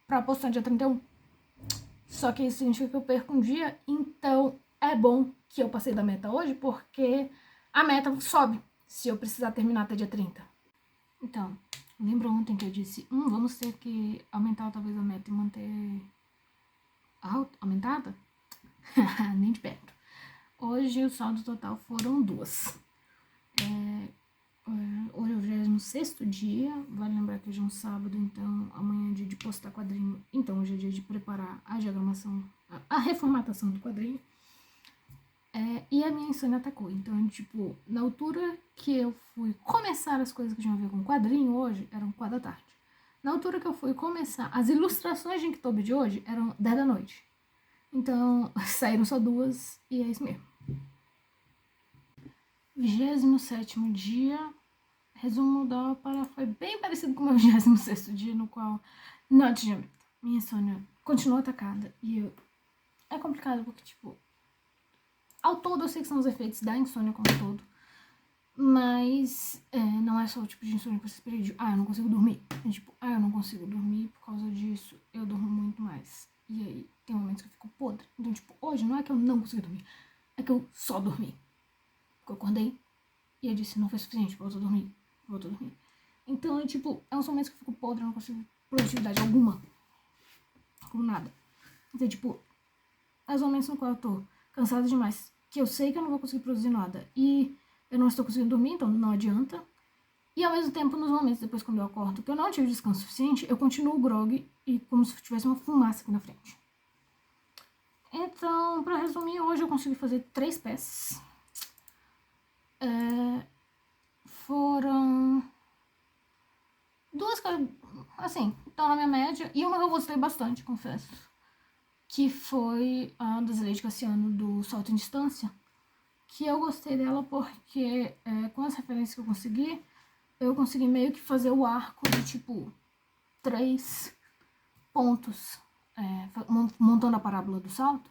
pra postar no dia 31. Só que isso significa que eu perco um dia, então é bom que eu passei da meta hoje, porque a meta sobe se eu precisar terminar até dia 30. Então, lembra ontem que eu disse, vamos ter que aumentar talvez a meta e manter aumentada? Nem de perto. Hoje o saldo total foram 2. Hoje é o 26º dia, vale lembrar que hoje é um sábado, então amanhã é dia de postar quadrinho, então hoje é dia de preparar a diagramação, a reformatação do quadrinho. E a minha insônia atacou, então, tipo, na altura que eu fui começar as coisas que tinham a ver com quadrinho hoje, eram 4 da tarde. Na altura que eu fui começar as ilustrações de Inktober de hoje, eram 10 da noite. Então, saíram só 2 e é isso mesmo. 27º dia, resumo da ópera foi bem parecido com o meu 26º dia, no qual não atingi a meta. Minha insônia continuou atacada e é complicado porque, tipo, ao todo eu sei que são os efeitos da insônia como um todo, mas não é só o tipo de insônia que você perde. Eu não consigo dormir. Tipo, eu não consigo dormir por causa disso, eu durmo muito mais. E aí tem momentos que eu fico podre. Então, tipo, hoje não é que eu não consigo dormir, é que eu só dormi. Porque eu acordei e eu disse, não foi suficiente, volto a dormir. Então, é uns momentos que eu fico podre, eu não consigo produtividade alguma. Com nada. Então, é os momentos no qual eu tô cansada demais, que eu sei que eu não vou conseguir produzir nada. E eu não estou conseguindo dormir, então não adianta. E ao mesmo tempo, nos momentos depois quando eu acordo, que eu não tive descanso suficiente, eu continuo grog e como se tivesse uma fumaça aqui na frente. Então, pra resumir, hoje eu consegui fazer 3 peças. Foram 2 que, assim, estão na minha média, e uma que eu gostei bastante, confesso, que foi a da Zeleide Cassiano, do Salto em Distância, que eu gostei dela porque, com as referências que eu consegui meio que fazer o arco de, 3 pontos, montando a parábola do salto,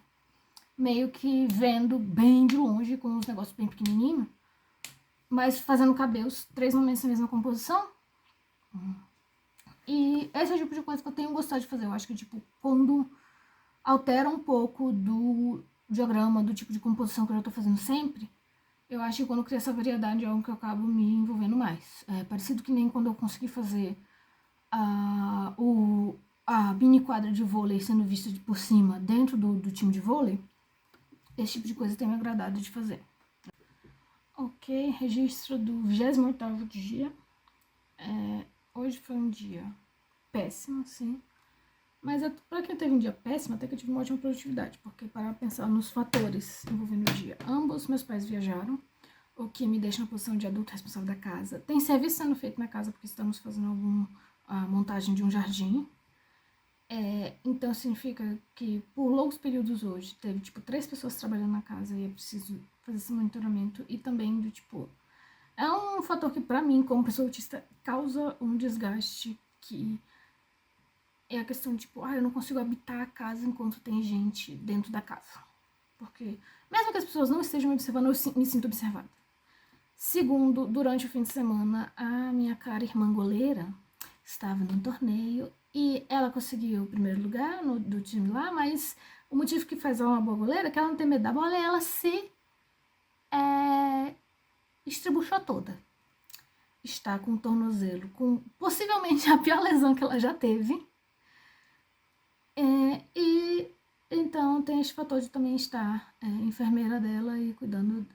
meio que vendo bem de longe, com uns negócios bem pequenininhos, mas fazendo caber os 3 momentos na mesma composição. E esse é o tipo de coisa que eu tenho gostado de fazer. Eu acho que, quando altera um pouco do diagrama, do tipo de composição que eu já tô fazendo sempre, eu acho que quando cria essa variedade é algo que eu acabo me envolvendo mais. É parecido que nem quando eu consegui fazer a mini quadra de vôlei sendo vista por cima dentro do time de vôlei. Esse tipo de coisa tem me agradado de fazer. Ok, registro do 28º dia. Hoje foi um dia péssimo, sim. Mas para quem teve um dia péssimo, até que eu tive uma ótima produtividade, porque para pensar nos fatores envolvendo o dia, ambos meus pais viajaram, o que me deixa na posição de adulto responsável da casa. Tem serviço sendo feito na casa, porque estamos fazendo a montagem de um jardim. Então significa que por longos períodos hoje teve 3 pessoas trabalhando na casa e é preciso fazer esse monitoramento. E também é um fator que pra mim, como pessoa autista, causa um desgaste, que é a questão de eu não consigo habitar a casa enquanto tem gente dentro da casa. Porque mesmo que as pessoas não estejam me observando, eu me sinto observada. Segundo, durante o fim de semana, a minha cara irmã goleira estava num torneio e ela conseguiu o primeiro lugar do time lá, mas o motivo que faz ela uma boa goleira é que ela não tem medo da bola e ela se estribuchou toda. Está com o tornozelo, com possivelmente a pior lesão que ela já teve. E então tem esse fator de também estar enfermeira dela e cuidando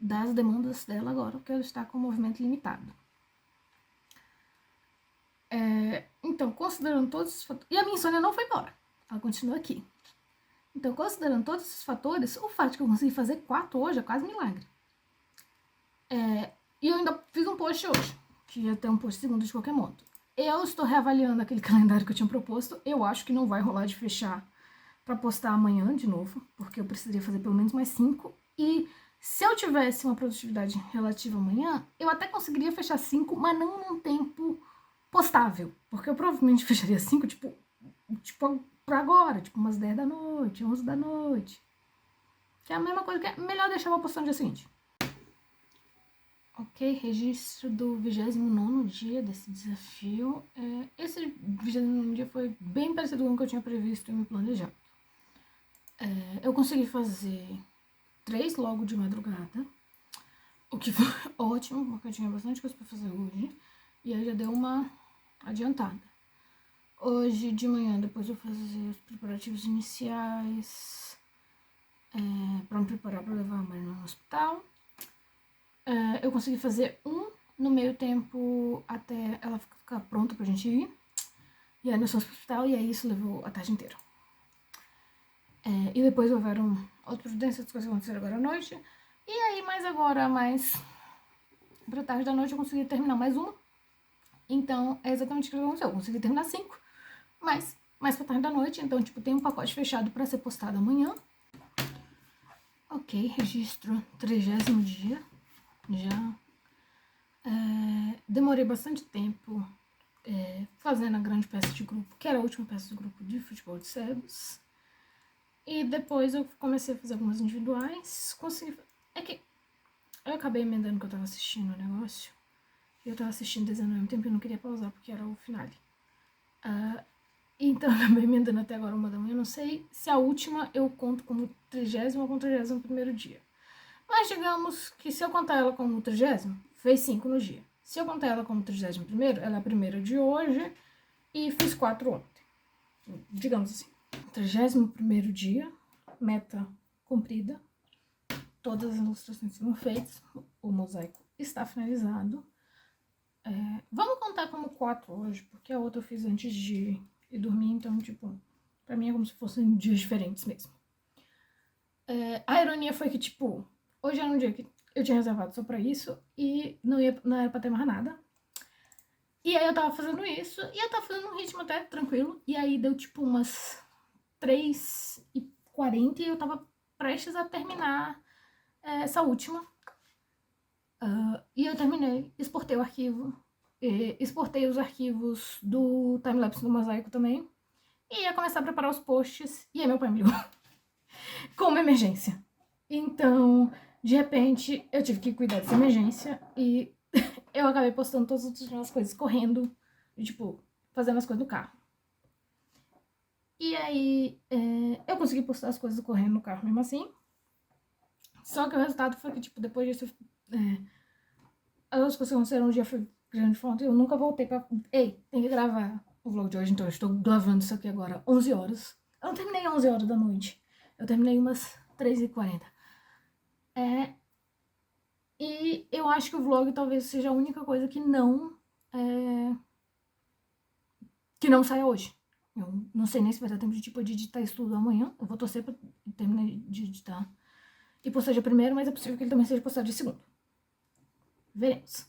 das demandas dela agora, porque ela está com o movimento limitado. Então, considerando todos esses fatores... E a minha insônia não foi embora. Ela continua aqui. Então, considerando todos esses fatores, o fato de que eu consegui fazer 4 hoje é quase um milagre. E eu ainda fiz um post hoje, que ia ter um post segundo de qualquer modo. Eu estou reavaliando aquele calendário que eu tinha proposto. Eu acho que não vai rolar de fechar para postar amanhã de novo, porque eu precisaria fazer pelo menos mais 5. E se eu tivesse uma produtividade relativa amanhã, eu até conseguiria fechar 5, mas não num tempo postável. Porque eu provavelmente fecharia 5, tipo pra agora, tipo umas 10 da noite, 11 da noite. Que é a mesma coisa que é melhor deixar pra postar no dia seguinte. Ok, registro do 29º dia desse desafio. Esse 29º dia foi bem parecido com o que eu tinha previsto e me planejado. Eu consegui fazer 3 logo de madrugada, o que foi ótimo, porque eu tinha bastante coisa pra fazer hoje. E aí já deu uma adiantada. Hoje de manhã, depois eu vou fazer os preparativos iniciais pra me preparar pra levar a Marina no hospital. Eu consegui fazer um no meio tempo até ela ficar pronta pra gente ir. E aí nós fomos pro hospital e aí isso levou a tarde inteira. E depois houveram outras providências, outras coisas que aconteceram agora à noite. E aí, mais pra tarde da noite eu consegui terminar mais uma. Então, é exatamente o que aconteceu. Eu consegui terminar 5, mas mais pra tarde da noite. Então, tipo, tem um pacote fechado pra ser postado amanhã. Ok, registro 30º dia. Já demorei bastante tempo fazendo a grande peça de grupo, que era a última peça do grupo de futebol de cegos. E depois eu comecei a fazer algumas individuais. Consegui... É que eu acabei emendando que eu tava assistindo o negócio. E eu tava assistindo desenho ao mesmo tempo e eu não queria pausar porque era o finale. Então eu acabei emendando até agora 1 da manhã. Não sei se a última eu conto como 30º ou como 31º dia. Mas digamos que se eu contar ela como 30º, fez 5 no dia. Se eu contar ela como 31º, ela é a primeira de hoje e fiz 4 ontem. Digamos assim. 31º dia, meta cumprida. Todas as ilustrações foram feitas, o mosaico está finalizado. Vamos contar como 4 hoje, porque a outra eu fiz antes de ir dormir, então, tipo, pra mim é como se fossem dias diferentes mesmo. A ironia foi que, tipo, hoje era um dia que eu tinha reservado só pra isso e não era pra ter mais nada. E aí eu tava fazendo isso e eu tava fazendo um ritmo até tranquilo. E aí deu, tipo, umas 3h40 e eu tava prestes a terminar essa última. E eu terminei, exportei o arquivo, exportei os arquivos do timelapse do mosaico também. E ia começar a preparar os posts, e aí meu pai me ligou com uma emergência. Então, de repente, eu tive que cuidar dessa emergência e eu acabei postando todas as coisas correndo, e, tipo, fazendo as coisas no carro. E aí, eu consegui postar as coisas correndo no carro mesmo assim. Só que o resultado foi que, tipo, depois disso, as outras coisas que aconteceram no dia foi grande fonte. Eu nunca voltei pra... Ei, tem que gravar o vlog de hoje, então eu estou gravando isso aqui agora 11 horas. Eu não terminei 11 horas da noite. Eu terminei umas 3h40. E eu acho que o vlog talvez seja a única coisa que não saia hoje. Eu não sei nem se vai dar tempo de, tipo, de editar isso tudo amanhã. Eu vou torcer pra terminar de editar e postar dia 1º, mas é possível que ele também seja postado dia 2º. Veremos.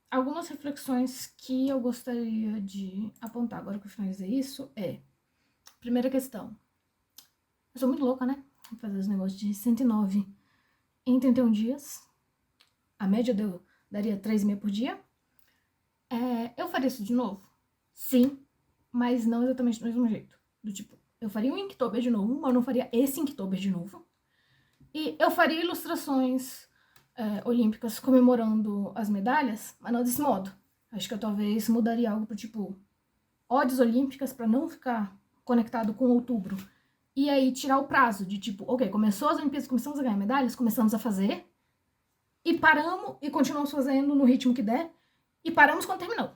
Algumas reflexões que eu gostaria de apontar agora que eu finalizei isso primeira questão. Eu sou muito louca, né? Vou fazer os negócios de 109 em 31 dias. A média daria 3,5 por dia. Eu faria isso de novo? Sim, mas não exatamente do mesmo jeito. Do tipo, eu faria um Inktober de novo, mas eu não faria esse Inktober de novo. E eu faria ilustrações olímpicas comemorando as medalhas, mas não desse modo. Acho que eu talvez mudaria algo pro tipo odes olímpicas para não ficar conectado com outubro. E aí tirar o prazo de tipo, ok, começou as Olimpíadas, começamos a ganhar medalhas, começamos a fazer, e paramos e continuamos fazendo no ritmo que der, e paramos quando terminou.